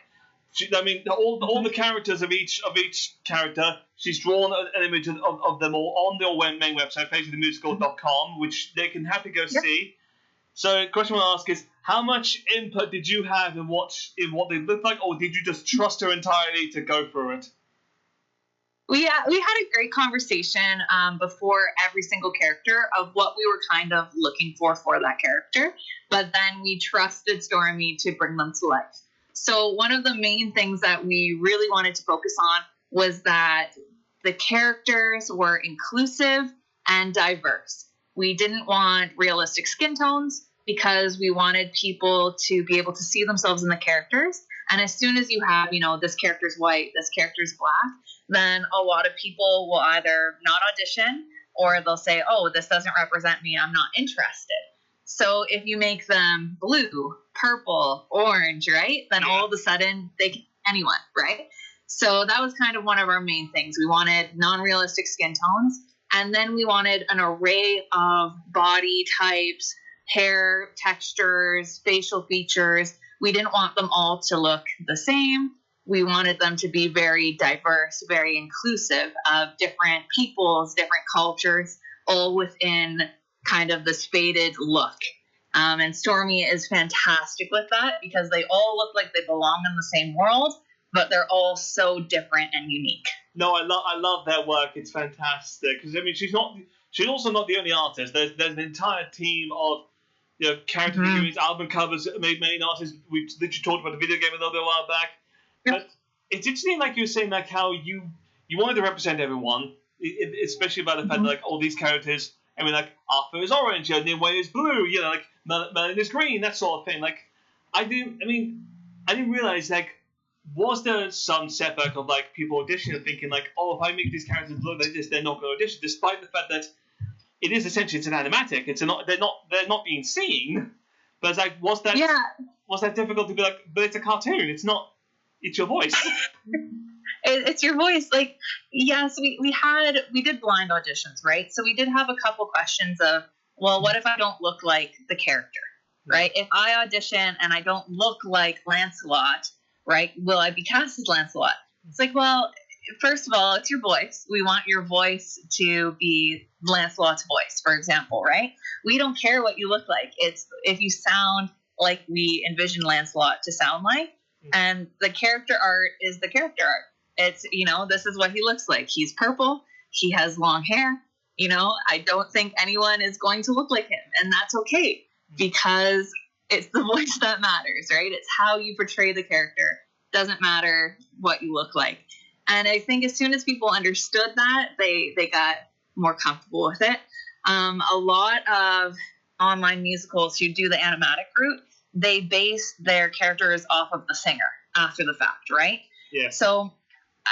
[SPEAKER 1] all the characters of each character, she's drawn an image of them all on their main website, fateofthemusical.com, which they can happily go see. So the question I want to ask is, how much input did you have in what they look like, or did you just trust her entirely to go through it?
[SPEAKER 2] We had a great conversation before every single character of what we were kind of looking for that character, but then we trusted Stormy to bring them to life. So one of the main things that we really wanted to focus on was that the characters were inclusive and diverse. We didn't want realistic skin tones because we wanted people to be able to see themselves in the characters. And as soon as you have, this character's white, this character's black, then a lot of people will either not audition or they'll say, oh, this doesn't represent me, I'm not interested. So if you make them blue, purple, orange, right, then all of a sudden they can be anyone, right? So that was kind of one of our main things. We wanted non-realistic skin tones, and then we wanted an array of body types, hair textures, facial features. We didn't want them all to look the same. We wanted them to be very diverse, very inclusive of different peoples, different cultures, all within kind of this faded look. And Stormy is fantastic with that because they all look like they belong in the same world, but they're all so different and unique.
[SPEAKER 1] No, I love their work. It's fantastic. Because, I mean, she's also not the only artist. There's an entire team of character figurines, album covers, main artists. We literally talked about the video game a little bit a while back. But it's interesting, like you were saying, like how you wanted to represent everyone, especially about the fact that like all these characters, I mean, like Arthur is orange, Nimue is blue, like Melon is green, that sort of thing. Like I didn't realize, like, was there some setback of like people auditioning and thinking like, oh, if I make these characters look like this, they're not going to audition, despite the fact that it is essentially it's an animatic. They're not being seen. But it's like, was that difficult to be like? But it's a cartoon. It's not. It's your voice.
[SPEAKER 2] It's your voice. Like, yes, we did blind auditions, right? So we did have a couple questions of, well, what if I don't look like the character, right? If I audition and I don't look like Lancelot, right, will I be cast as Lancelot? It's like, well, first of all, it's your voice. We want your voice to be Lancelot's voice, for example, right? We don't care what you look like. It's if you sound like we envision Lancelot to sound like, and the character art is the character art. It's, this is what he looks like. He's purple. He has long hair. I don't think anyone is going to look like him, and that's okay because it's the voice that matters, right? It's how you portray the character. Doesn't matter what you look like. And I think as soon as people understood that, they got more comfortable with it. A lot of online musicals who do the animatic route, they base their characters off of the singer after the fact, right?
[SPEAKER 1] Yeah.
[SPEAKER 2] So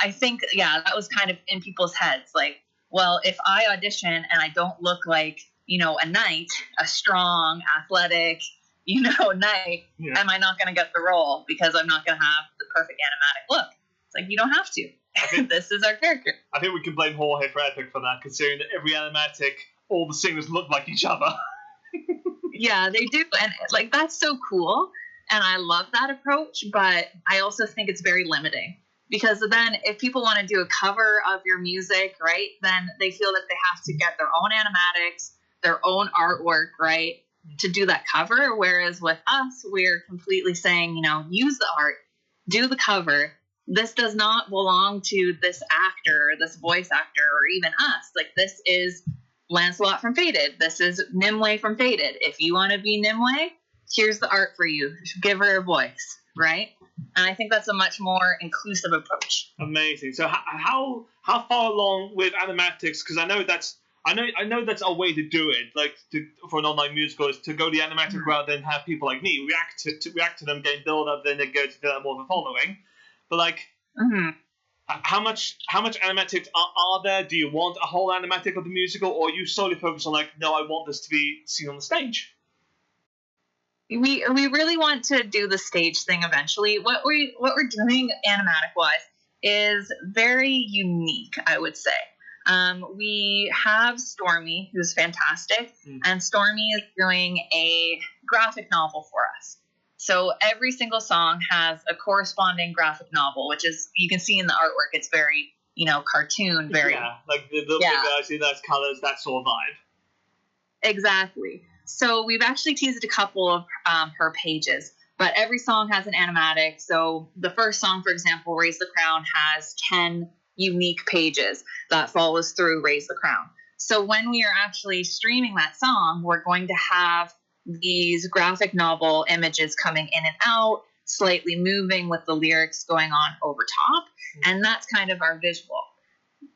[SPEAKER 2] I think, that was kind of in people's heads. Like, well, if I audition and I don't look like, a knight, a strong, athletic, knight, am I not going to get the role because I'm not going to have the perfect animatic look? It's like, you don't have to. This is our character.
[SPEAKER 1] I think we can blame Jorge for Epic for that, considering that every animatic, all the singers look like each other.
[SPEAKER 2] Yeah, they do. And like, that's so cool. And I love that approach, but I also think it's very limiting because then if people want to do a cover of your music, right, then they feel that they have to get their own animatics, their own artwork, right, to do that cover. Whereas with us, we're completely saying, use the art, do the cover. This does not belong to this actor, this voice actor, or even us. Like, this is Lancelot from Faded. This is Nimue from Faded. If you want to be Nimue, here's the art for you. Give her a voice, right? And I think that's a much more inclusive approach.
[SPEAKER 1] Amazing. So how far along with animatics? Because I know that's a way to do it. Like for an online musical is to go the animatic route, then have people like me react to them, get build up, then they go to develop more of a following. But like, how much animatics are there? Do you want a whole animatic of the musical, or are you solely focused on like, no, I want this to be seen on the stage?
[SPEAKER 2] We really want to do the stage thing eventually. What we're doing animatic wise is very unique, I would say. We have Stormy, who's fantastic, and Stormy is doing a graphic novel for us. So every single song has a corresponding graphic novel, which is, you can see in the artwork, it's very, cartoon, very...
[SPEAKER 1] Yeah, like the guys in those colors, that sort of vibe.
[SPEAKER 2] Exactly. So we've actually teased a couple of her pages, but every song has an animatic. So the first song, for example, Raise the Crown, has 10 unique pages that follows through Raise the Crown. So when we are actually streaming that song, we're going to have these graphic novel images coming in and out, slightly moving with the lyrics going on over top. And that's kind of our visual.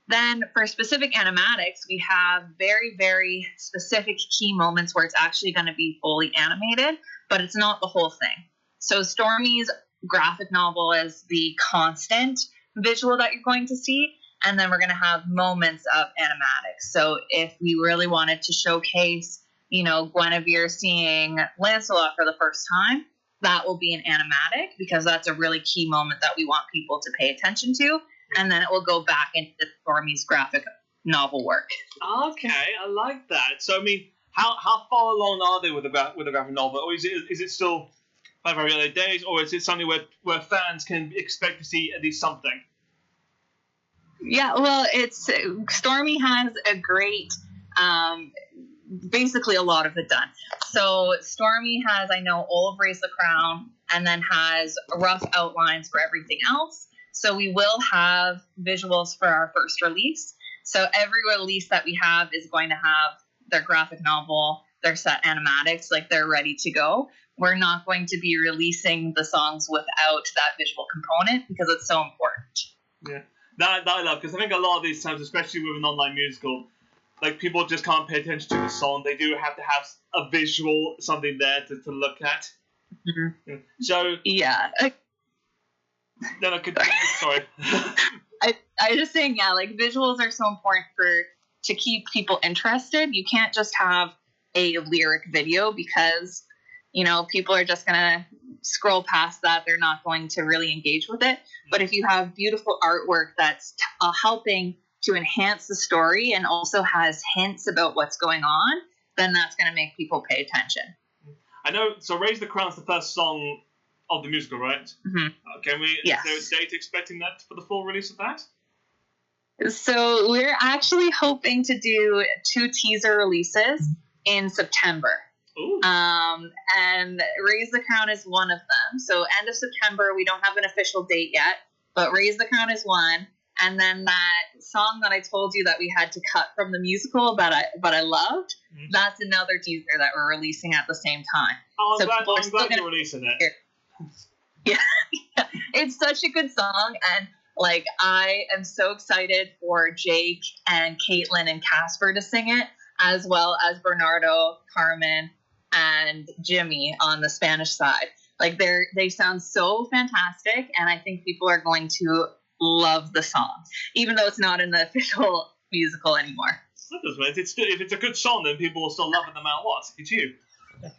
[SPEAKER 2] Then for specific animatics, we have very, very specific key moments where it's actually going to be fully animated, but it's not the whole thing. So Stormy's graphic novel is the constant visual that you're going to see, and then we're going to have moments of animatics. So if we really wanted to showcase, Guinevere seeing Lancelot for the first time, that will be an animatic because that's a really key moment that we want people to pay attention to. And then it will go back into Stormy's graphic novel work.
[SPEAKER 1] Okay, I like that. So, I mean, how far along are they with the graphic novel? Or is it still very early days? Or is it something where fans can expect to see at least something?
[SPEAKER 2] Yeah, well, Stormy has a great, basically a lot of it done. So Stormy has, I know, all of Raise the Crown, and then has rough outlines for everything else. So we will have visuals for our first release. So every release that we have is going to have their graphic novel, their set animatics, like they're ready to go. We're not going to be releasing the songs without that visual component because it's so important.
[SPEAKER 1] Yeah, that I love, because I think a lot of these times, especially with an online musical, like people just can't pay attention to the song. They do have to have a visual, something there to look at.
[SPEAKER 2] Mm-hmm.
[SPEAKER 1] So
[SPEAKER 2] yeah.
[SPEAKER 1] Then I could. Sorry.
[SPEAKER 2] I just saying, yeah, like visuals are so important to keep people interested. You can't just have a lyric video because, people are just going to scroll past that. They're not going to really engage with it. But if you have beautiful artwork that's helping to enhance the story and also has hints about what's going on, then that's going to make people pay attention.
[SPEAKER 1] I know. So Raise the Crown's the first song of the musical, right?
[SPEAKER 2] Mm-hmm.
[SPEAKER 1] Yes. Is there a date expecting that for the full release of that?
[SPEAKER 2] So we're actually hoping to do 2 teaser releases in September.
[SPEAKER 1] Ooh.
[SPEAKER 2] And Raise the Crown is one of them. So end of September, we don't have an official date yet, but Raise the Crown is one. And then that song that I told you that we had to cut from the musical but I loved, that's another teaser that we're releasing at the same time.
[SPEAKER 1] Oh, I'm glad you're releasing it.
[SPEAKER 2] Yeah. It's such a good song, and like I am so excited for Jake and Caitlin and Casper to sing it, as well as Bernardo, Carmen, and Jimmy on the Spanish side. Like they sound so fantastic, and I think people are going to love the song, even though it's not in the official musical anymore.
[SPEAKER 1] If it's a good song, then people will still love it no matter what. It's you.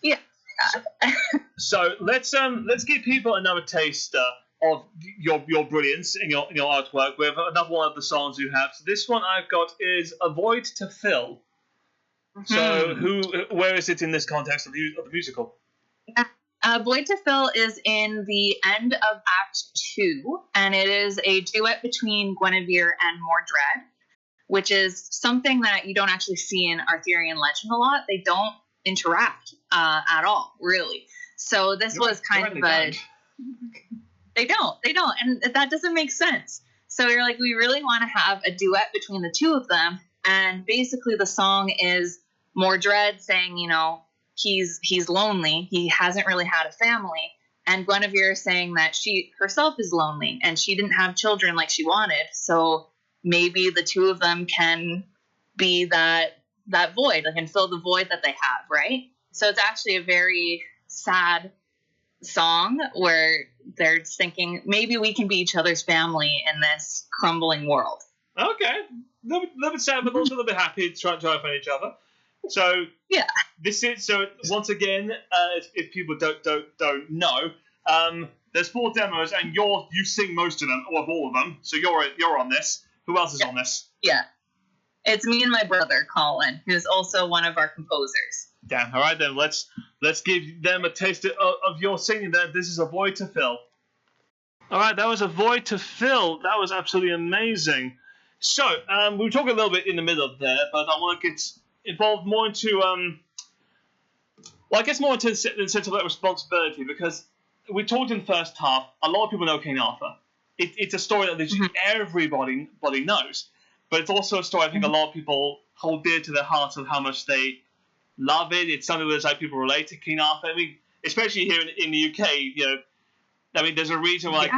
[SPEAKER 2] Yeah.
[SPEAKER 1] So let's give people another taste of your brilliance in your artwork with another one of the songs you have. So this one I've got is "A Void to Fill." Mm-hmm. So where is it in this context of the musical?
[SPEAKER 2] Void to Fill is in the end of Act 2, and it is a duet between Guinevere and Mordred, which is something that you don't actually see in Arthurian legend a lot. They don't interact at all, really. So this was kind of a... They don't. And that doesn't make sense. So we're like, we really want to have a duet between the two of them. And basically the song is Mordred saying, he's lonely. He hasn't really had a family. And Guinevere saying that she herself is lonely and she didn't have children like she wanted. So maybe the two of them can be that void, like, and fill the void that they have, right? So it's actually a very sad song where they're thinking maybe we can be each other's family in this crumbling world.
[SPEAKER 1] Okay, a little bit sad, but also a little bit happy to try and find each other. So
[SPEAKER 2] yeah,
[SPEAKER 1] this is so. Once again, if people don't know, there's 4 demos, and you sing most of them, or all of them. So you're on this. Who else is on this?
[SPEAKER 2] Yeah, it's me and my brother Colin, who's also one of our composers.
[SPEAKER 1] Damn. All right then, let's give them a taste of your singing. There, this is "A Void to Fill." All right, that was "A Void to Fill." That was absolutely amazing. So we were talking a little bit in the middle there, but I want to get involved more into more into the sense of that responsibility, because we talked in the first half. A lot of people know King Arthur, it's a story that literally everybody knows. But it's also a story I think a lot of people hold dear to their hearts of how much they love it. It's something that's like people relate to King Arthur. I mean, especially here in the UK, I mean, there's a reason why,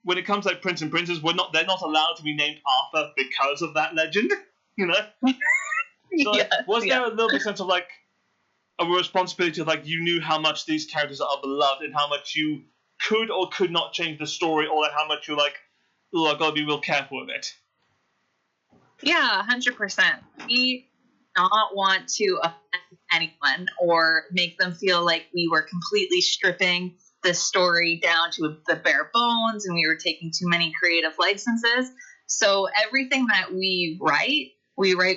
[SPEAKER 1] when it comes to like Prince and Princess, they're not allowed to be named Arthur because of that legend, So was there a little bit sense of like a responsibility of like you knew how much these characters are beloved and how much you could or could not change the story, or like how much you're like, oh, I've got to be real careful with it?
[SPEAKER 2] Yeah, 100%. We not want to offend anyone or make them feel like we were completely stripping the story down to the bare bones and we were taking too many creative licenses. So everything that we write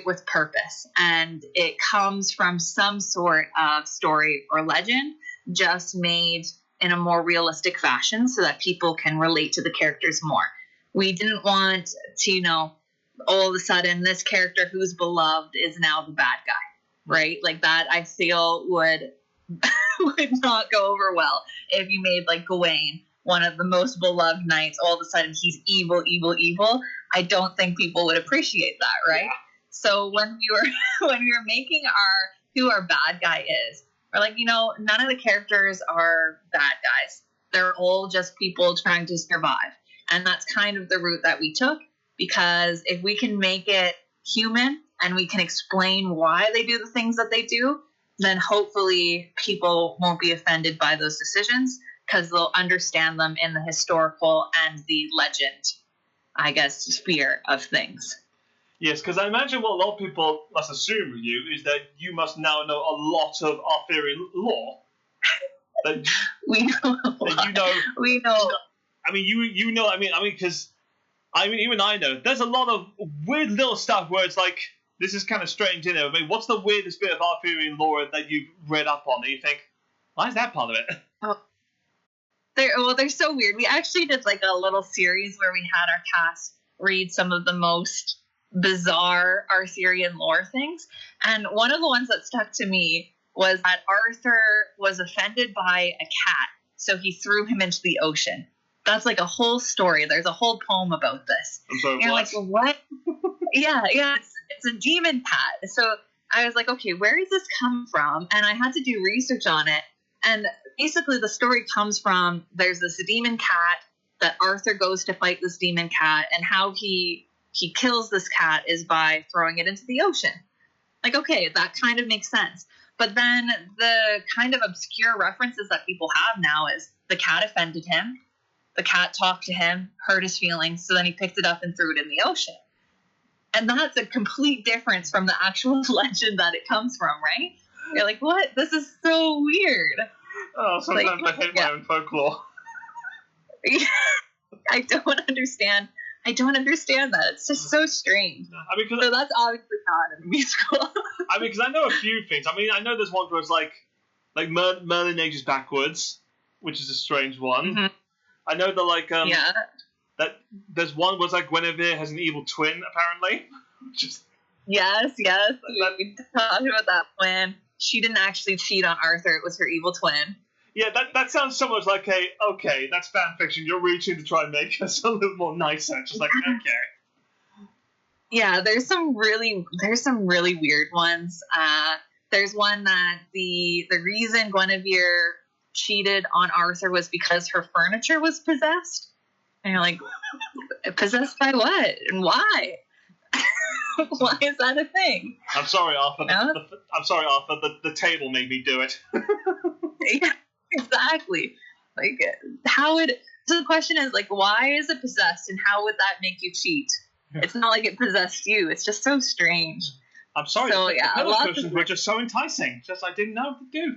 [SPEAKER 2] with purpose, and it comes from some sort of story or legend, just made in a more realistic fashion so that people can relate to the characters more. We didn't want to, all of a sudden this character who's beloved is now the bad guy, right? Like that I feel would not go over well if you made like Gawain one of the most beloved knights, all of a sudden he's evil. I don't think people would appreciate that, right? Yeah. So when we were making who our bad guy is, we're like, none of the characters are bad guys. They're all just people trying to survive. And that's kind of the route that we took, because if we can make it human and we can explain why they do the things that they do, then hopefully people won't be offended by those decisions because they'll understand them in the historical and the legend, I guess, sphere of things.
[SPEAKER 1] Yes, because I imagine what a lot of people must assume with you is that you must now know a lot of Arthurian lore.
[SPEAKER 2] We know a lot. We know.
[SPEAKER 1] I mean, you know. I mean, because even I know there's a lot of weird little stuff where it's like, this is kind of strange, I mean, what's the weirdest bit of Arthurian lore that you've read up on that you think, why is that part of it?
[SPEAKER 2] Oh. They're so weird. We actually did like a little series where we had our cast read some of the most bizarre Arthurian lore things. And one of the ones that stuck to me was that Arthur was offended by a cat, so he threw him into the ocean. That's like a whole story. There's a whole poem about this.
[SPEAKER 1] I'm sorry,
[SPEAKER 2] and what? Like, what? yeah, it's a demon cat. So I was like, okay, where does this come from? And I had to do research on it. And basically the story comes from, there's this demon cat that Arthur goes to fight this demon cat, and how he kills this cat is by throwing it into the ocean. Like, okay, that kind of makes sense. But then the kind of obscure references that people have now is the cat offended him. The cat talked to him, hurt his feelings, so then he picked it up and threw it in the ocean. And that's a complete difference from the actual legend that it comes from, right? You're like, what? This is so weird.
[SPEAKER 1] Oh, sometimes I hate my own folklore.
[SPEAKER 2] I don't understand that. It's just so strange.
[SPEAKER 1] I mean,
[SPEAKER 2] so that's obviously not in a musical.
[SPEAKER 1] I mean, because I know a few things. I mean, I know there's one where it's like Merlin ages backwards, which is a strange one.
[SPEAKER 2] Mm-hmm.
[SPEAKER 1] I know that that there's one where it's like Guinevere has an evil twin, apparently.
[SPEAKER 2] Yes. We talked about that plan. She didn't actually cheat on Arthur. It was her evil twin.
[SPEAKER 1] Yeah, that sounds so much like okay, that's fan fiction. You're reaching to try and make us a little more nicer. Just like, okay.
[SPEAKER 2] Yeah, there's some really weird ones. There's one that the reason Guinevere cheated on Arthur was because her furniture was possessed. And you're like, possessed by what? And why? Why is that a thing?
[SPEAKER 1] I'm sorry, Arthur. I'm sorry, Arthur. The table made me do it.
[SPEAKER 2] Yeah, exactly. Like, so the question is, like, why is it possessed, and how would that make you cheat? It's not like it possessed you. It's just so strange.
[SPEAKER 1] I'm sorry.
[SPEAKER 2] So,
[SPEAKER 1] the pillow cushions were just so enticing. Just I didn't know what to do.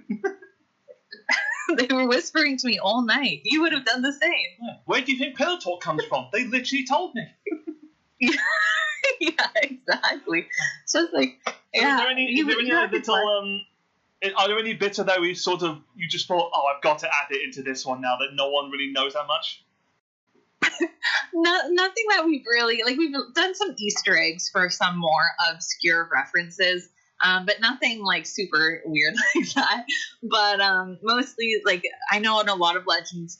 [SPEAKER 2] They were whispering to me all night. You would have done the same.
[SPEAKER 1] Yeah. Where do you think pillow talk comes from? They literally told me.
[SPEAKER 2] Yeah, exactly. It's just like,
[SPEAKER 1] yeah. Are there any bits of that you just thought, oh, I've got to add it into this one now that no one really knows that much?
[SPEAKER 2] Nothing that we've really, like, we've done some Easter eggs for some more obscure references, but nothing like super weird like that. But mostly, like, I know in a lot of legends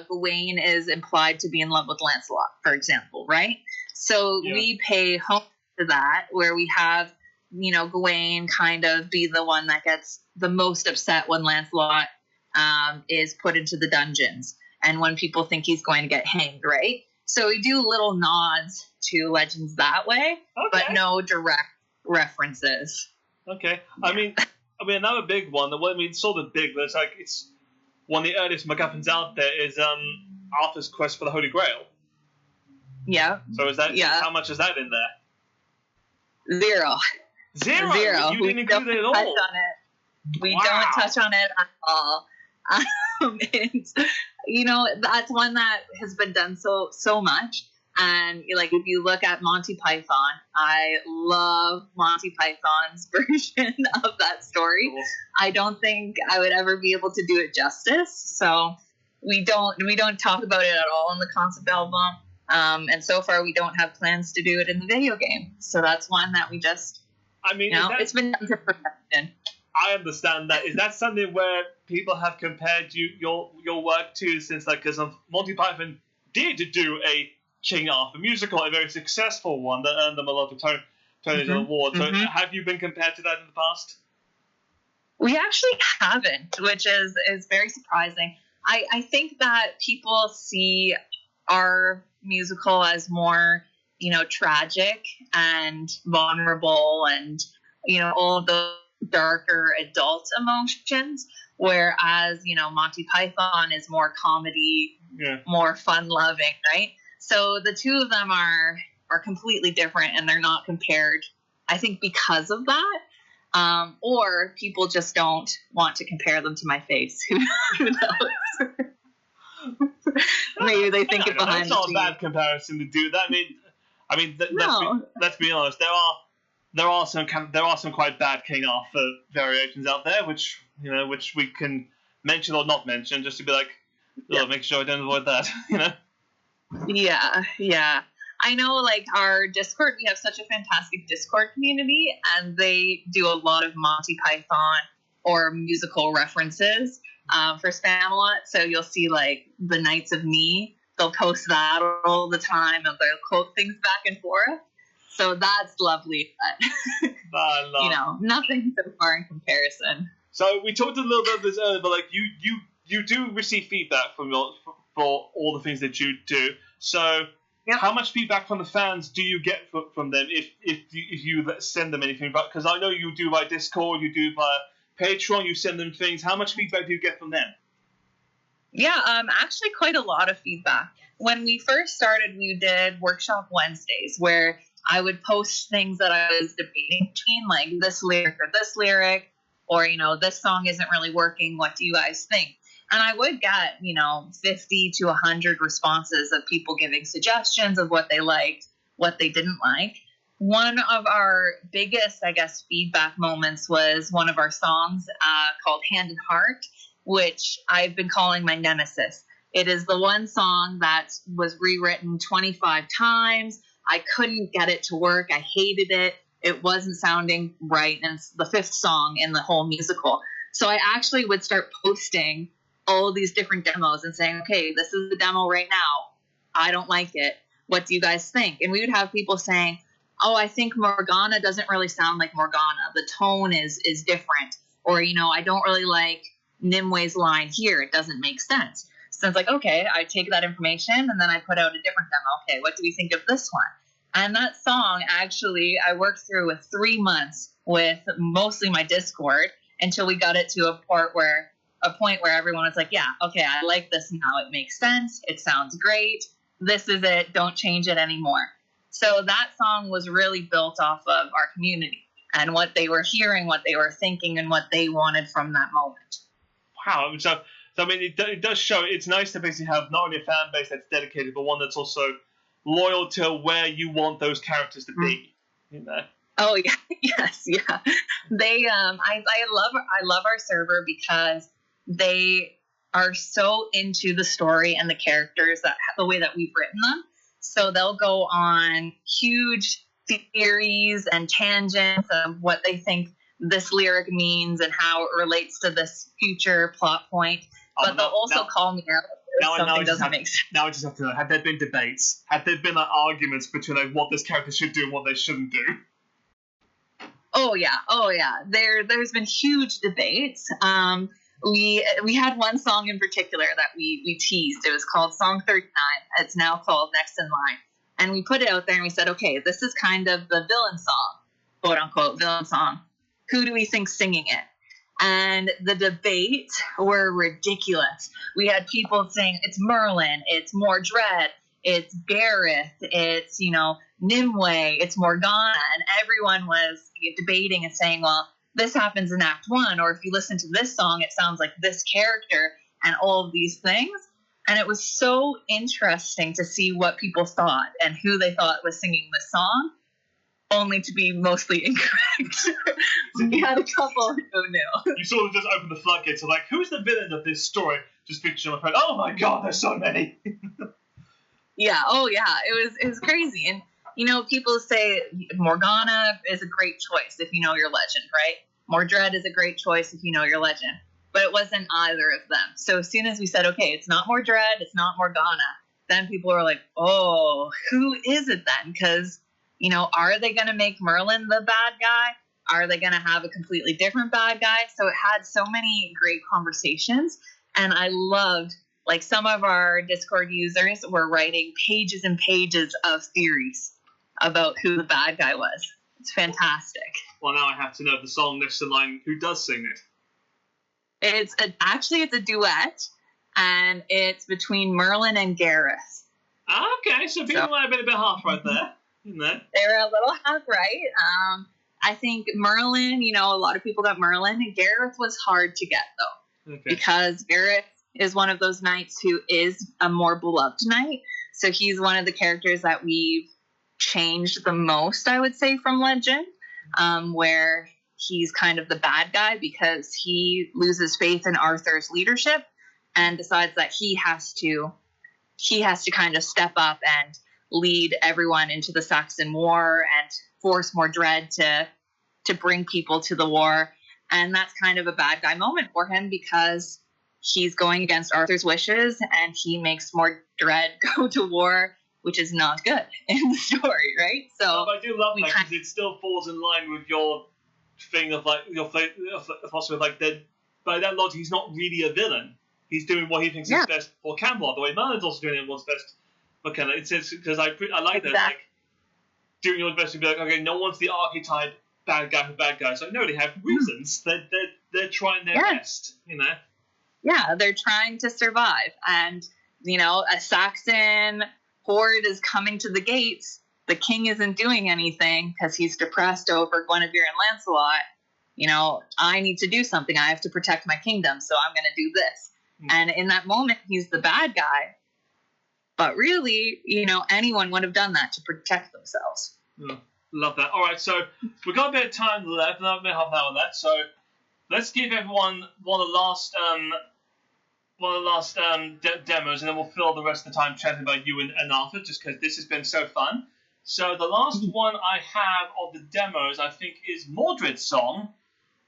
[SPEAKER 2] Gawain is implied to be in love with Lancelot, for example, right? So we pay home to that, where we have, Gawain kind of be the one that gets the most upset when Lancelot is put into the dungeons and when people think he's going to get hanged, right? So we do little nods to legends that way, but no direct references.
[SPEAKER 1] Okay. I mean, another big one. Sort of big, but it's one of the earliest MacGuffins out there is Arthur's quest for the Holy Grail.
[SPEAKER 2] Yeah.
[SPEAKER 1] So is that how much is that in there?
[SPEAKER 2] Zero.
[SPEAKER 1] You didn't include it at all.
[SPEAKER 2] We don't touch on it at all. That's one that has been done so much. And if you look at Monty Python, I love Monty Python's version of that story. Cool. I don't think I would ever be able to do it justice. So we don't talk about it at all in the concept album. And so far we don't have plans to do it in the video game. So that's one that we just, it's been done to perfection.
[SPEAKER 1] I understand that. Is that something where people have compared your work to, since because Monty Python did do a King Arthur musical, a very successful one that earned them a lot of Tony's awards. So have you been compared to that in the past?
[SPEAKER 2] We actually haven't, which is very surprising. I think that people see our musical as more, tragic and vulnerable and, all of the darker adult emotions, whereas, Monty Python is more comedy, more fun-loving, right? So the two of them are completely different, and they're not compared, I think, because of that. Or people just don't want to compare them to my face. Who knows? Maybe they think it behind the scenes.
[SPEAKER 1] That's not a bad comparison to do. That let's be honest. There are some quite bad King Arthur variations out there, which we can mention or not mention, just to be make sure I don't avoid that.
[SPEAKER 2] Yeah. I know, our Discord, we have such a fantastic Discord community, and they do a lot of Monty Python or musical references for Spamalot. So you'll see, the Knights of Ni, they'll post that all the time, and they'll quote things back and forth. So that's lovely, but, nothing so far in comparison.
[SPEAKER 1] So we talked a little bit about this earlier, but, you do receive feedback for all the things that you do. So how much feedback from the fans do you get from them if you send them anything? Because I know you do via Discord, you do via Patreon, you send them things. How much feedback do you get from them?
[SPEAKER 2] Yeah, actually quite a lot of feedback. When we first started, we did Workshop Wednesdays, where I would post things that I was debating between, this lyric or this lyric, or, this song isn't really working. What do you guys think? And I would get, 50 to 100 responses of people giving suggestions of what they liked, what they didn't like. One of our biggest, feedback moments was one of our songs called Hand and Heart, which I've been calling my nemesis. It is the one song that was rewritten 25 times. I couldn't get it to work. I hated it. It wasn't sounding right. And it's the 5th song in the whole musical. So I actually would start posting all these different demos and saying, okay, this is the demo right now. I don't like it. What do you guys think? And we would have people saying, oh, I think Morgana doesn't really sound like Morgana. The tone is different. Or, I don't really like Nimwe's line here. It doesn't make sense. So it's okay, I take that information and then I put out a different demo. Okay, what do we think of this one? And that song, actually, I worked through with 3 months with mostly my Discord until we got it to a point where everyone was like, yeah, okay, I like this now. It makes sense. It sounds great. This is it. Don't change it anymore. So that song was really built off of our community and what they were hearing, what they were thinking, and what they wanted from that moment.
[SPEAKER 1] Wow. So it does show. It's nice to basically have not only a fan base that's dedicated, but one that's also loyal to where you want those characters to be.
[SPEAKER 2] Oh yeah, yes, yeah. They, I love our server because they are so into the story and the characters, that the way that we've written them. So they'll go on huge theories and tangents of what they think this lyric means and how it relates to this future plot point. But they'll also call me out something doesn't make sense.
[SPEAKER 1] Now I just have to know, had there been debates? Had there been like arguments between like what this character should do and what they shouldn't do?
[SPEAKER 2] Oh yeah. There's been huge debates. We had one song in particular that we teased. It was called Song 39. It's now called Next in Line. And we put it out there and we said, okay, this is kind of the villain song, quote unquote villain song. Who do we think singing it? And the debates were ridiculous. We had people saying it's Merlin, it's Mordred, it's Gareth, it's, Nimue, it's Morgana. And everyone was debating and saying, well, this happens in Act 1, or if you listen to this song, it sounds like this character, and all of these things. And it was so interesting to see what people thought and who they thought was singing the song, only to be mostly incorrect. We had a couple who knew.
[SPEAKER 1] You sort of just opened the floodgates of like, who's the villain of this story? Just picture on the phone. Oh my god, there's so many.
[SPEAKER 2] Yeah, it was crazy. And people say Morgana is a great choice if you know your legend, right? Mordred is a great choice if you know your legend. But it wasn't either of them. So as soon as we said, okay, it's not Mordred, it's not Morgana, then people were like, oh, who is it then? Because, are they going to make Merlin the bad guy? Are they going to have a completely different bad guy? So it had so many great conversations. And I loved, like, some of our Discord users were writing pages and pages of theories about who the bad guy was. It's fantastic.
[SPEAKER 1] Well, now I have to know the song Next in Line. Who does sing it?
[SPEAKER 2] It's a duet, and it's between Merlin and Gareth.
[SPEAKER 1] Okay, so people might have been a bit half right there.
[SPEAKER 2] They're a little half right. I think Merlin, a lot of people got Merlin, and Gareth was hard to get, though. Okay. Because Gareth is one of those knights who is a more beloved knight. So he's one of the characters that we've changed the most, I would say, from Legend, where he's kind of the bad guy because he loses faith in Arthur's leadership and decides that he has to kind of step up and lead everyone into the Saxon War and force Mordred to bring people to the war. And that's kind of a bad guy moment for him because he's going against Arthur's wishes and he makes Mordred go to war, which is not good in the story, right? So
[SPEAKER 1] I do love that because it still falls in line with your thing of like your philosophy of like that. By that logic, he's not really a villain. He's doing what he thinks is best for Camelot. The way Merlin's also doing what's best for Camelot. It's because I like that, like doing your best to be like, okay, no one's the archetype bad guy for bad guys. Like, no, they have reasons. They're trying their best,
[SPEAKER 2] Yeah, they're trying to survive, and a Saxon horde is coming to the gates. The king isn't doing anything because he's depressed over Guinevere and Lancelot. I need to do something. I have to protect my kingdom, so I'm going to do this. And in that moment, he's the bad guy. But really, anyone would have done that to protect themselves.
[SPEAKER 1] Love that. All right, so we've got a bit of time left, not half an hour left. So let's give everyone one of the last demos, and then we'll fill the rest of the time chatting about you and Arthur, just because this has been so fun. So the last one I have of the demos, I think, is Mordred's song.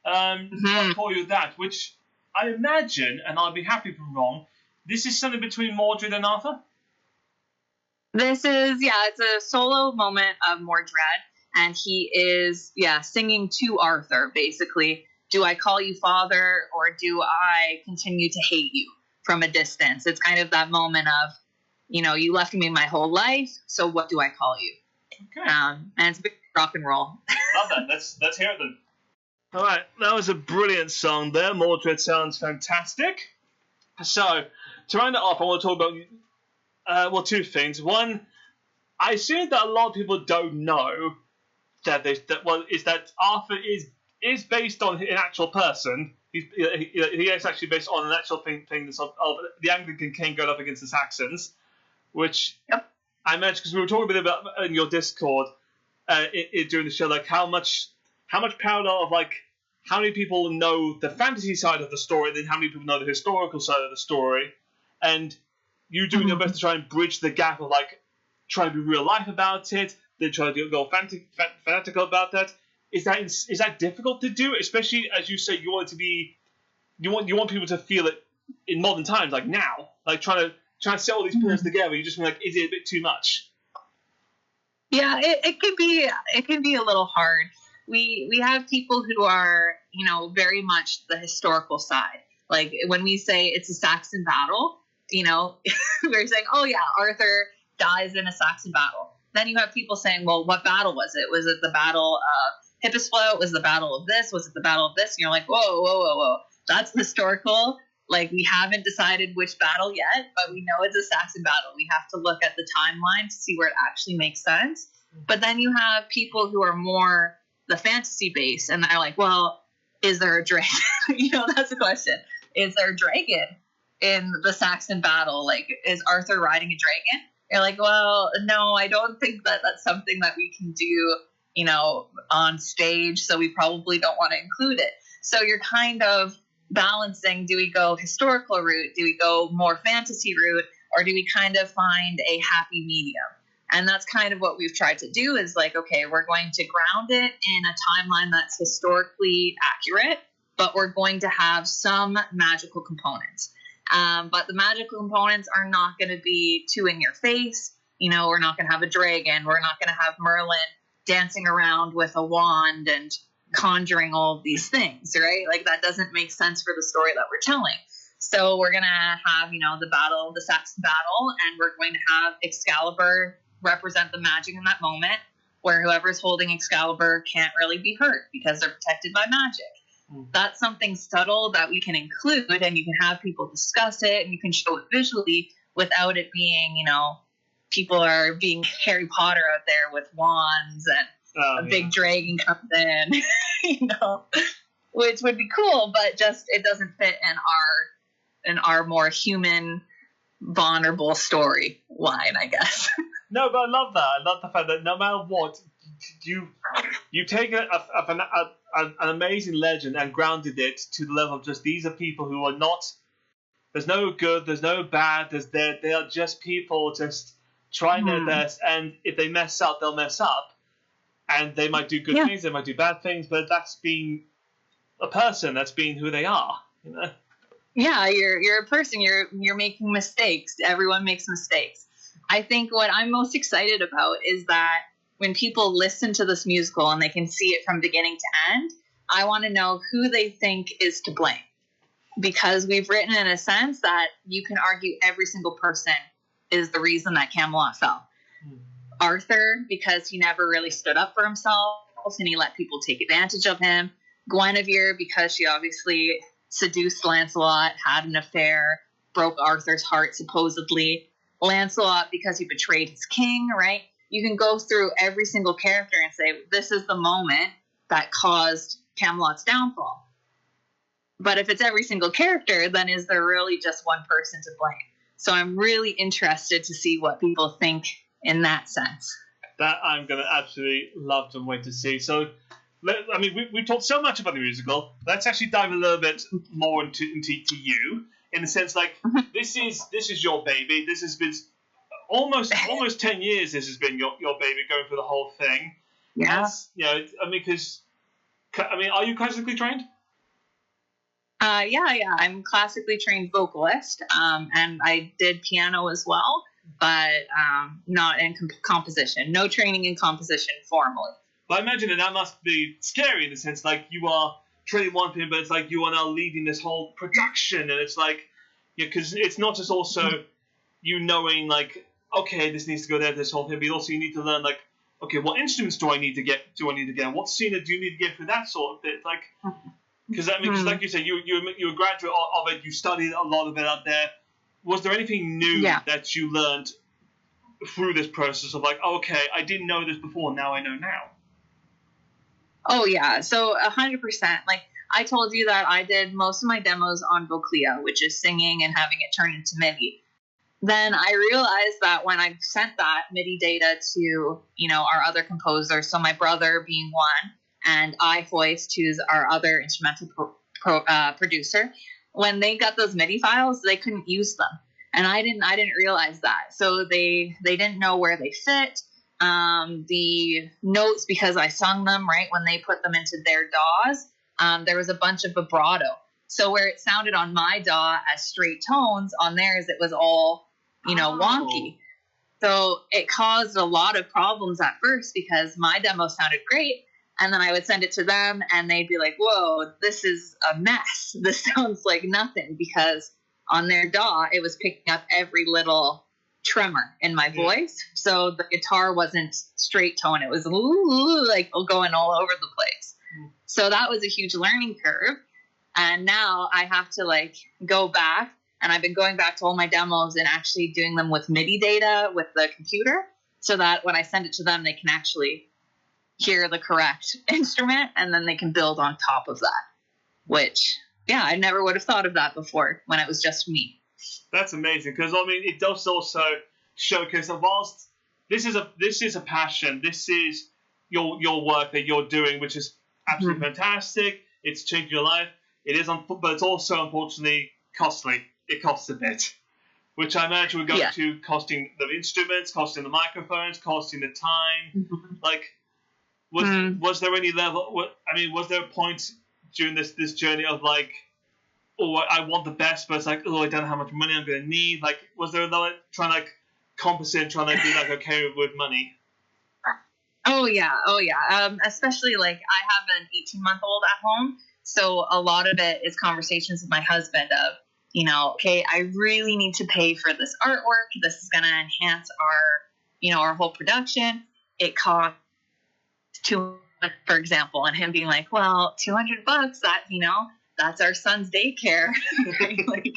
[SPEAKER 1] I'll call you that, which I imagine, and I'll be happy if I'm wrong, this is something between Mordred and Arthur?
[SPEAKER 2] This is, it's a solo moment of Mordred, and he is, singing to Arthur, basically. Do I call you father, or do I continue to hate you from a distance? It's kind of that moment of, you left me my whole life, so what do I call you?
[SPEAKER 1] Okay.
[SPEAKER 2] And it's big rock and roll.
[SPEAKER 1] Love that. Let's hear it then. All right, that was a brilliant song there. Mordred sounds fantastic. So, to round it off, I want to talk about, two things. One, I assume that a lot of people don't know that Arthur is based on an actual person. He is actually based on an actual thing of the Anglican king going up against the Saxons, which I imagine, because we were talking a bit about in your Discord during the show, like how much parallel of like how many people know the fantasy side of the story, and then how many people know the historical side of the story, and you doing your best to try and bridge the gap of like trying to be real life about it, then trying to go fanatical about that. Is that difficult to do, especially as you say you want people to feel it in modern times, like now, like trying to set all these pillars together. You just feel like, is it a bit too much?
[SPEAKER 2] Yeah, it can be a little hard. We have people who are, very much the historical side. Like when we say it's a Saxon battle, we're saying, oh yeah, Arthur dies in a Saxon battle. Then you have people saying, well, what battle was it? Was it the battle of Hippisflow? Was it the battle of this? Was it the battle of this? And you're like, whoa, whoa, whoa, whoa. That's historical. Like, we haven't decided which battle yet, but we know it's a Saxon battle. We have to look at the timeline to see where it actually makes sense. But then you have people who are more the fantasy base, and they're like, well, is there a dragon? That's the question. Is there a dragon in the Saxon battle? Like, is Arthur riding a dragon? You're like, well, no, I don't think that that's something that we can do, on stage, so we probably don't want to include it. So you're kind of balancing, do we go historical route? Do we go more fantasy route? Or do we kind of find a happy medium? And that's kind of what we've tried to do is like, okay, we're going to ground it in a timeline that's historically accurate, but we're going to have some magical components. But the magical components are not going to be too in your face. We're not going to have a dragon. We're not going to have Merlin dancing around with a wand and conjuring all of these things, right? Like that doesn't make sense for the story that we're telling. So we're going to have, the Saxon battle, and we're going to have Excalibur represent the magic in that moment where whoever's holding Excalibur can't really be hurt because they're protected by magic. That's something subtle that we can include, and you can have people discuss it, and you can show it visually without it being, people are being Harry Potter out there with wands and a big dragon comes in, which would be cool, but just it doesn't fit in our more human, vulnerable story line, I guess.
[SPEAKER 1] No, but I love that. I love the fact that no matter what, you've taken an amazing legend and grounded it to the level of just these are people who are not. There's no good, there's no bad. They are just people just trying their best, and if they mess up, they'll mess up, and they might do good things, they might do bad things, but that's being a person. That's being who they are.
[SPEAKER 2] Yeah, you're a person. You're making mistakes. Everyone makes mistakes. I think what I'm most excited about is that when people listen to this musical and they can see it from beginning to end, I want to know who they think is to blame. Because we've written in a sense that you can argue every single person is the reason that Camelot fell. Arthur, because he never really stood up for himself and he let people take advantage of him. Guinevere, because she obviously seduced Lancelot, had an affair, broke Arthur's heart supposedly. Lancelot, because he betrayed his king, right? You can go through every single character and say, this is the moment that caused Camelot's downfall. But if it's every single character, then is there really just one person to blame? So I'm really interested to see what people think in that sense.
[SPEAKER 1] That I'm going to absolutely love and wait to see. So, we talked so much about the musical. Let's actually dive a little bit more into you, in the sense like this is your baby. This has been almost 10 years. This has been your baby going through the whole thing.
[SPEAKER 2] Yeah.
[SPEAKER 1] Are you classically trained?
[SPEAKER 2] Yeah. I'm a classically trained vocalist, and I did piano as well, but not in composition. No training in composition formally.
[SPEAKER 1] But I imagine that must be scary in the sense like you are training one thing, but it's like you are now leading this whole production, and it's like, because it's not just also you knowing like, okay, this needs to go there, this whole thing, but also you need to learn like, okay, what instruments do I need to get? What scenery do you need to get for that sort of bit? Like, because like you said, you're a graduate of it, you studied a lot of it out there. Was there anything new that you learned through this process of like, okay, I didn't know this before, now I know now?
[SPEAKER 2] Oh yeah, so 100%. Like I told you that I did most of my demos on Voclea, which is singing and having it turn into MIDI. Then I realized that when I sent that MIDI data to, our other composers, so my brother being one, and iHoist, who's our other instrumental producer, when they got those MIDI files, they couldn't use them. And I didn't realize that. So they didn't know where they fit. The notes, because I sung them, right, when they put them into their DAWs, there was a bunch of vibrato. So where it sounded on my DAW as straight tones, on theirs it was all, wonky. So it caused a lot of problems at first because my demo sounded great. And then I would send it to them and they'd be like, whoa, this is a mess. This sounds like nothing, because on their DAW, it was picking up every little tremor in my voice. So the guitar wasn't straight tone. It was like going all over the place. So that was a huge learning curve. And now I have to like go back, and I've been going back to all my demos and actually doing them with MIDI data with the computer, so that when I send it to them, they can actually hear the correct instrument, and then they can build on top of that, which, yeah, I never would have thought of that before when it was just me.
[SPEAKER 1] That's amazing, because I mean, it does also showcase that whilst this is a passion, this is your work that you're doing, which is absolutely fantastic. It's changed your life. It is, but it's also unfortunately costly. It costs a bit, which I imagine would go to costing the instruments, costing the microphones, costing the time. Like, was there any level? Was there a point during this journey of like, oh, I want the best, but it's like, oh, I don't know how much money I'm going to need. Like, was there another trying to like compensate, trying to be like okay with money?
[SPEAKER 2] Oh yeah. Especially like I have an 18-month-old at home, so a lot of it is conversations with my husband of, okay, I really need to pay for this artwork. This is going to enhance our whole production. It costs $200, for example, and him being like, well, $200, that, that's our son's daycare. Like,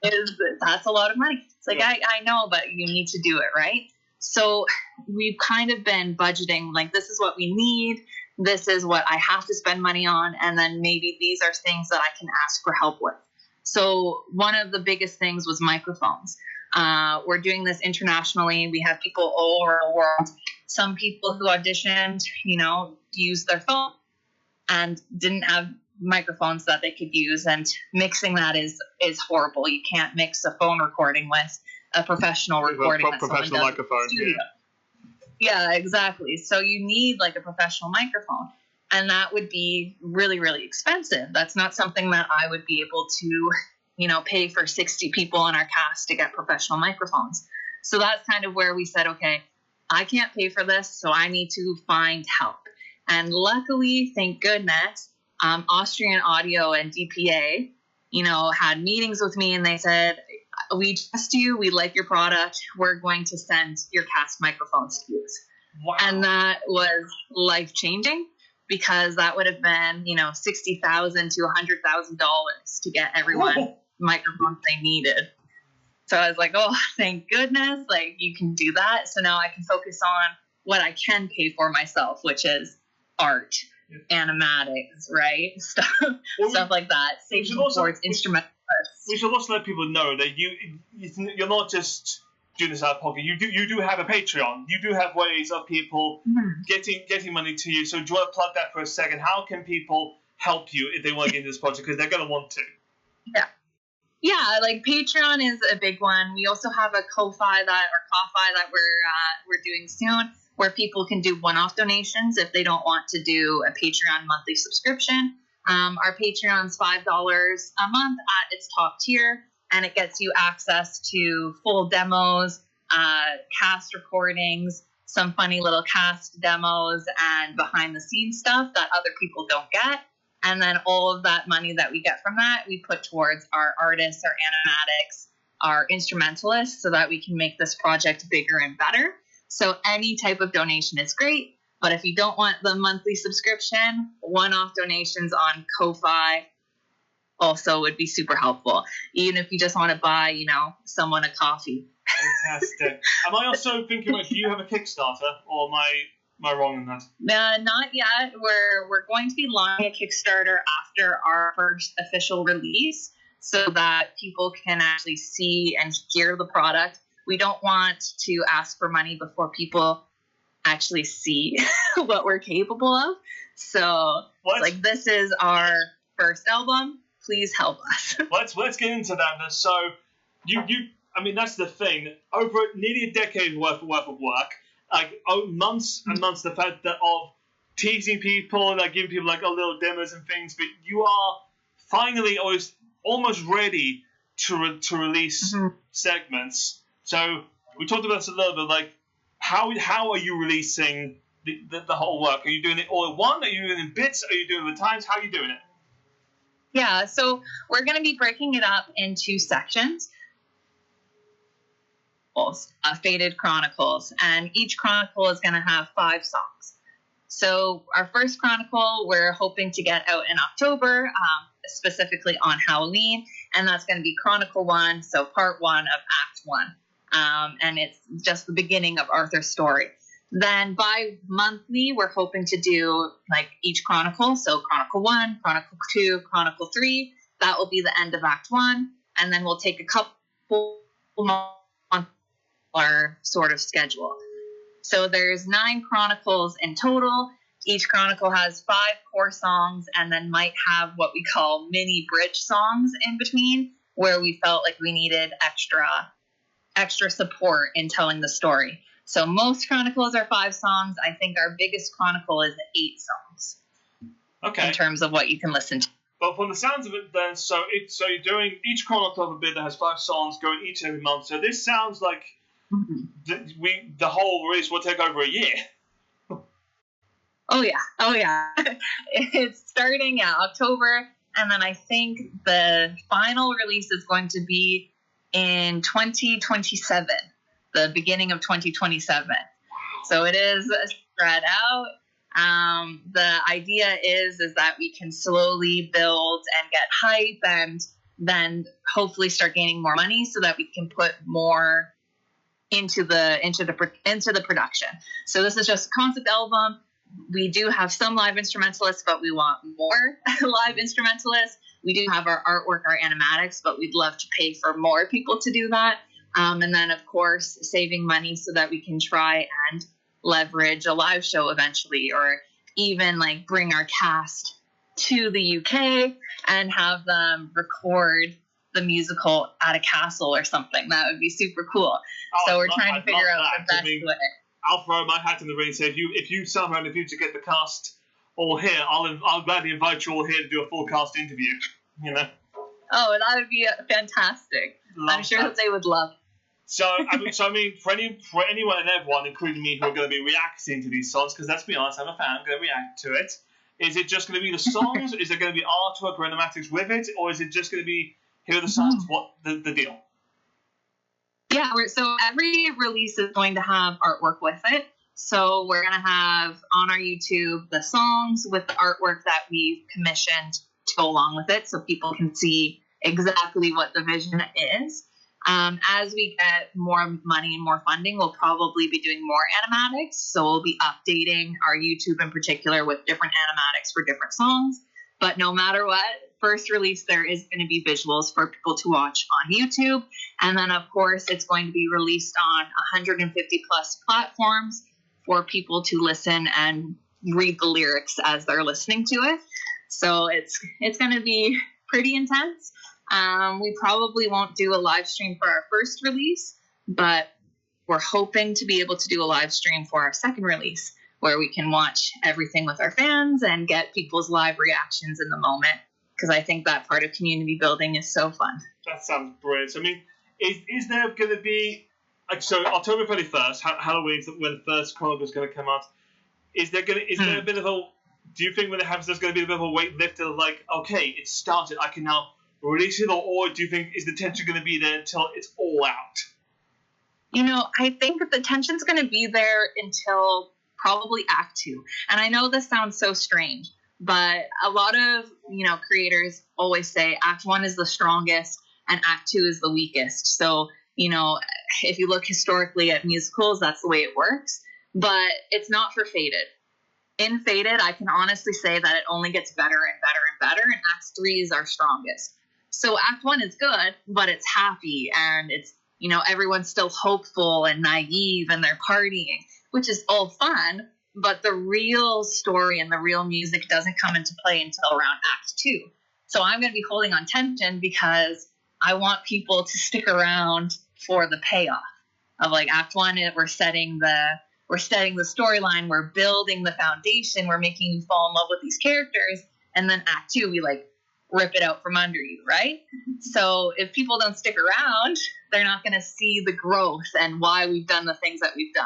[SPEAKER 2] that's a lot of money. It's like, I know, but you need to do it, right? So we've kind of been budgeting, like, this is what we need. This is what I have to spend money on. And then maybe these are things that I can ask for help with. So one of the biggest things was microphones. We're doing this internationally. We have people all over the world. Some people who auditioned, used their phone and didn't have microphones that they could use. And mixing that is horrible. You can't mix a phone recording with a professional recording.
[SPEAKER 1] Professional microphone.
[SPEAKER 2] Yeah, exactly. So you need like a professional microphone. And that would be really, really expensive. That's not something that I would be able to, pay for 60 people in our cast to get professional microphones. So that's kind of where we said, okay, I can't pay for this, so I need to find help. And luckily, thank goodness, Austrian Audio and DPA, had meetings with me, and they said, we trust you, we like your product, we're going to send your cast microphones to use. Wow. And that was life-changing, because that would have been, $60,000 to $100,000 to get everyone microphones they needed. So I was like, oh, thank goodness, like, you can do that. So now I can focus on what I can pay for myself, which is art, animatics, right? Stuff like that. Safety boards, instrumentalists.
[SPEAKER 1] We should also let people know that you're not just doing this out of pocket. You do have a Patreon. You do have ways of people getting money to you. So do you want to plug that for a second? How can people help you if they want to get into this project? Because they're going to want to. Yeah, like Patreon is a big one. We also have a Ko-Fi that we're doing soon, where people can do one-off donations if they don't want to do a Patreon monthly subscription. Our Patreon's $5 a month at its top tier, and it gets you access to full demos, cast recordings, some funny little cast demos, and behind-the-scenes stuff that other people don't get. And then all of that money that we get from that, we put towards our artists, our animatics, our instrumentalists, so that we can make this project bigger and better. So any type of donation is great. But if you don't want the monthly subscription, one-off donations on Ko-Fi also would be super helpful. Even if you just want to buy, someone a coffee. Fantastic. Am I also thinking, do you have a Kickstarter, or am I wrong in that?
[SPEAKER 2] Not yet. We're going to be launching a Kickstarter after our first official release, so that people can actually see and hear the product. We don't want to ask for money before people actually see what we're capable of. So this is our first album. Please help us.
[SPEAKER 1] Let's get into that then. So that's the thing. Over nearly a decade worth of work, like months and months, the fact that of teasing people, like giving people like little demos and things, but you are finally almost ready to release segments. So we talked about this a little bit, like how are you releasing the whole work? Are you doing it all at once? Are you doing it in bits? Are you doing it with times? How are you doing it?
[SPEAKER 2] Yeah, so we're going to be breaking it up into sections. Faded Chronicles, and each chronicle is going to have 5 songs. So our first chronicle we're hoping to get out in October, specifically on Halloween, and that's going to be Chronicle 1, so part 1 of Act 1. And it's just the beginning of Arthur's story. Then bi-monthly, we're hoping to do like each chronicle, so Chronicle 1, Chronicle 2, Chronicle 3, that will be the end of Act 1, and then we'll take a couple months our sort of schedule. So there's 9 chronicles in total. Each chronicle has 5 core songs and then might have what we call mini bridge songs in between, where we felt like we needed extra support in telling the story. So most chronicles are 5 songs. I think our biggest chronicle is 8 songs.
[SPEAKER 1] Okay.
[SPEAKER 2] In terms of what you can listen to.
[SPEAKER 1] But from the sounds of it, then, so you're doing each chronicle of a bit that has 5 songs going each every month. So this sounds like the whole release will take over a year.
[SPEAKER 2] Oh yeah. It's starting October, and then I think the final release is going to be in 2027, the beginning of 2027. So it is spread out. The idea is that we can slowly build and get hype, and then hopefully start gaining more money so that we can put more into the production. So this is just a concept album. We do have some live instrumentalists, but we want more live instrumentalists. We do have our artwork, our animatics, but we'd love to pay for more people to do that. And then, of course, saving money so that we can try and leverage a live show eventually, or even like bring our cast to the UK and have them record the musical at a castle or something. That would be super cool. So we're trying to figure out the best way.
[SPEAKER 1] I'll throw my hat in the ring and say, if you somehow in the future get the cast all here, I'll gladly invite you all here to do a full cast interview. You know.
[SPEAKER 2] Oh, that would be fantastic. I'm sure that they would love it.
[SPEAKER 1] So I mean, for anyone and everyone, including me, who are going to be reacting to these songs, because let's be honest, I'm a fan, I'm going to react to it. Is it just going to be the songs? Is there going to be artwork or animatics with it, or is it just going to be here are the songs? What the deal?
[SPEAKER 2] Yeah, so every release is going to have artwork with it. So we're going to have on our YouTube the songs with the artwork that we've commissioned to go along with it, so people can see exactly what the vision is. As we get more money and more funding, we'll probably be doing more animatics. So we'll be updating our YouTube in particular with different animatics for different songs. But no matter what, first release, there is going to be visuals for people to watch on YouTube. And then, of course, it's going to be released on 150 plus platforms for people to listen and read the lyrics as they're listening to it. So it's going to be pretty intense. We probably won't do a live stream for our first release, but we're hoping to be able to do a live stream for our second release, where we can watch everything with our fans and get people's live reactions in the moment, because I think that part of community building is so fun.
[SPEAKER 1] That sounds brilliant. I mean, is there going to be, so October 31st, Halloween's when the first chronicle is going to come out, is there a bit of a, do you think when it happens there's going to be a bit of a weight lifted of like, okay, it started, I can now release it, or do you think is the tension going to be there until it's all out?
[SPEAKER 2] You know, I think that the tension's going to be there until probably Act 2. And I know this sounds so strange, but a lot of, creators always say Act 1 is the strongest and Act 2 is the weakest. So, if you look historically at musicals, that's the way it works. But it's not for Faded. In Faded, I can honestly say that it only gets better and better and better, and Act 3 is our strongest. So Act 1 is good, but it's happy, and it's, everyone's still hopeful and naive, and they're partying, which is all fun, but the real story and the real music doesn't come into play until around Act 2. So I'm going to be holding on tension because I want people to stick around for the payoff of like Act 1. We're setting the storyline, we're building the foundation, we're making you fall in love with these characters, and then Act 2, we rip it out from under you, right? So if people don't stick around, they're not going to see the growth and why we've done the things that we've done.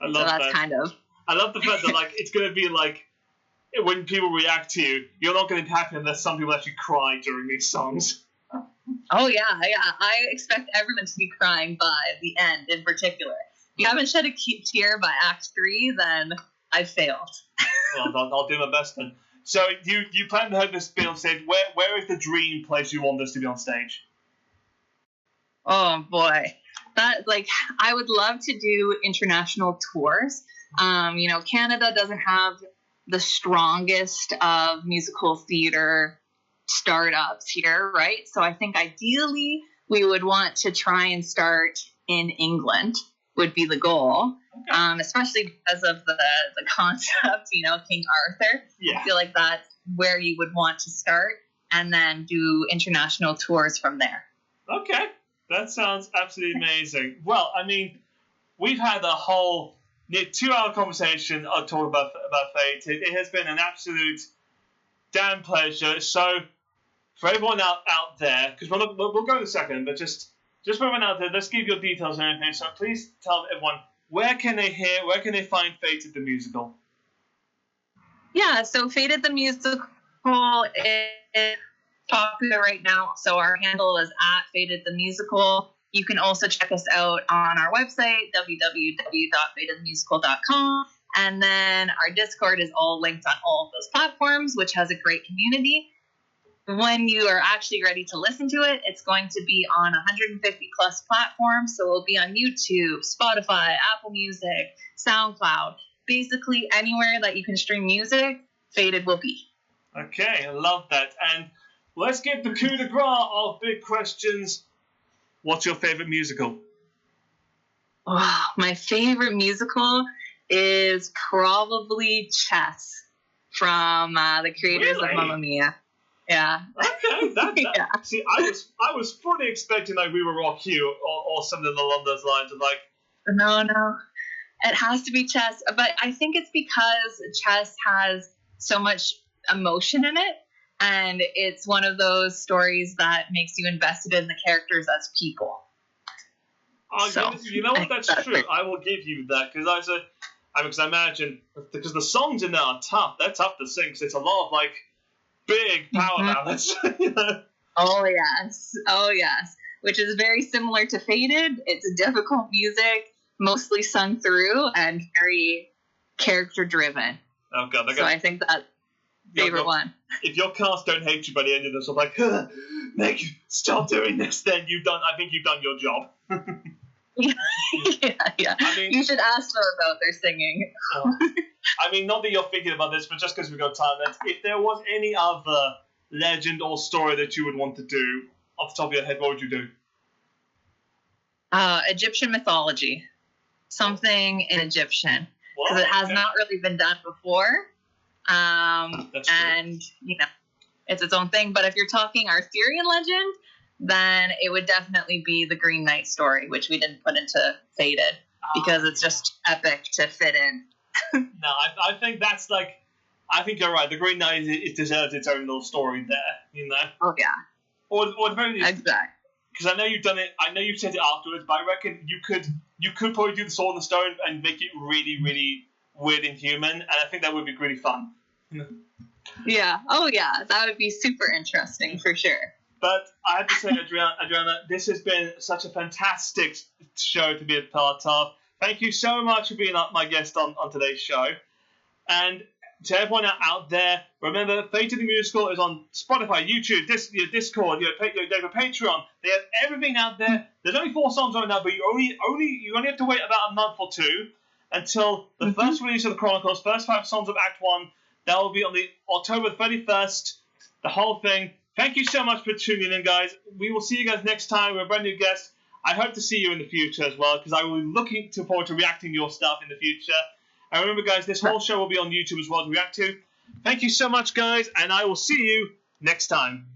[SPEAKER 1] I love
[SPEAKER 2] that's
[SPEAKER 1] that.
[SPEAKER 2] kind of...
[SPEAKER 1] I love the fact that, like, it's going to be like, when people react to you, you're not going to be happy unless some people actually cry during these songs.
[SPEAKER 2] Oh, yeah. I expect everyone to be crying by the end in particular. If you haven't shed a tear by Act 3, then I've failed.
[SPEAKER 1] Well, I'll do my best then. So you plan to have this be on stage. Where is the dream place you want this to be on stage?
[SPEAKER 2] Oh, boy. I would love to do international tours. Canada doesn't have the strongest of musical theater startups here, right? So I think ideally we would want to try and start in England would be the goal, especially because of the concept, King Arthur.
[SPEAKER 1] Yeah.
[SPEAKER 2] I feel like that's where you would want to start and then do international tours from there.
[SPEAKER 1] Okay, that sounds absolutely amazing. Well, I mean, we've had a whole near 2-hour conversation on talk about Fate. It has been an absolute damn pleasure. So for everyone out there, because we'll go in a second, but just for everyone out there, let's give your details and everything. So please tell everyone, where can they find Fated the Musical?
[SPEAKER 2] Yeah, so Fated the Musical is popular right now. So our handle is @FatedTheMusical. You can also check us out on our website, www.fatedthemusical.com. And then our Discord is all linked on all of those platforms, which has a great community. When you are actually ready to listen to it, it's going to be on 150 plus platforms. So it'll be on YouTube, Spotify, Apple Music, SoundCloud, basically anywhere that you can stream music, Fated will be.
[SPEAKER 1] Okay, I love that. And let's get the coup de grace of big questions. What's your favorite musical?
[SPEAKER 2] Oh, my favorite musical is probably Chess from the creators of Mamma Mia. Yeah.
[SPEAKER 1] Okay, that
[SPEAKER 2] Yeah.
[SPEAKER 1] See, I was fully expecting like We Will Rock You or something along those lines. Of like,
[SPEAKER 2] no, it has to be Chess. But I think it's because Chess has so much emotion in it. And it's one of those stories that makes you invested in the characters as people.
[SPEAKER 1] You know what? That's true. I will give you that because I imagine because the songs in there are tough. They're tough to sing. Because it's a lot of like big power ballads.
[SPEAKER 2] Oh yes. Which is very similar to Fated. It's difficult music, mostly sung through, and very character driven.
[SPEAKER 1] Oh god!
[SPEAKER 2] So I think that's favorite one.
[SPEAKER 1] If your cast don't hate you by the end of this, I'm like, Meg, stop doing this. Then I think you've done your job.
[SPEAKER 2] yeah. I mean, you should ask them about their singing.
[SPEAKER 1] I mean, not that you're thinking about this, but just because we've got time. If there was any other legend or story that you would want to do, off the top of your head, what would you do?
[SPEAKER 2] Egyptian mythology. Something in Egyptian. Because it has not really been done before. And, it's its own thing. But if you're talking Arthurian legend, then it would definitely be the Green Knight story, which we didn't put into Fated because it's just epic to fit in.
[SPEAKER 1] No, I think that's like, I think you're right. The Green Knight it deserves its own little story there,
[SPEAKER 2] Oh, yeah.
[SPEAKER 1] Or very
[SPEAKER 2] exactly.
[SPEAKER 1] Because I know you've done it. I know you've said it afterwards, but I reckon you could probably do the Sword and Stone and make it really, really weird and human, and I think that would be really fun.
[SPEAKER 2] Yeah. Oh, yeah. That would be super interesting for sure.
[SPEAKER 1] But I have to say, Adriaana, this has been such a fantastic show to be a part of. Thank you so much for being my guest on today's show. And to everyone out there, remember, Fate of the Musical is on Spotify, YouTube, Discord, your Patreon. They have everything out there. There's only 4 songs right now, but you only have to wait about a month or 2 until the first release of the Chronicles, first 5 songs of Act 1. That will be on the October 31st, the whole thing. Thank you so much for tuning in, guys. We will see you guys next time with a brand new guest. I hope to see you in the future as well, because I will be looking forward to reacting to your stuff in the future. And remember, guys, this whole show will be on YouTube as well to react to. Thank you so much, guys, and I will see you next time.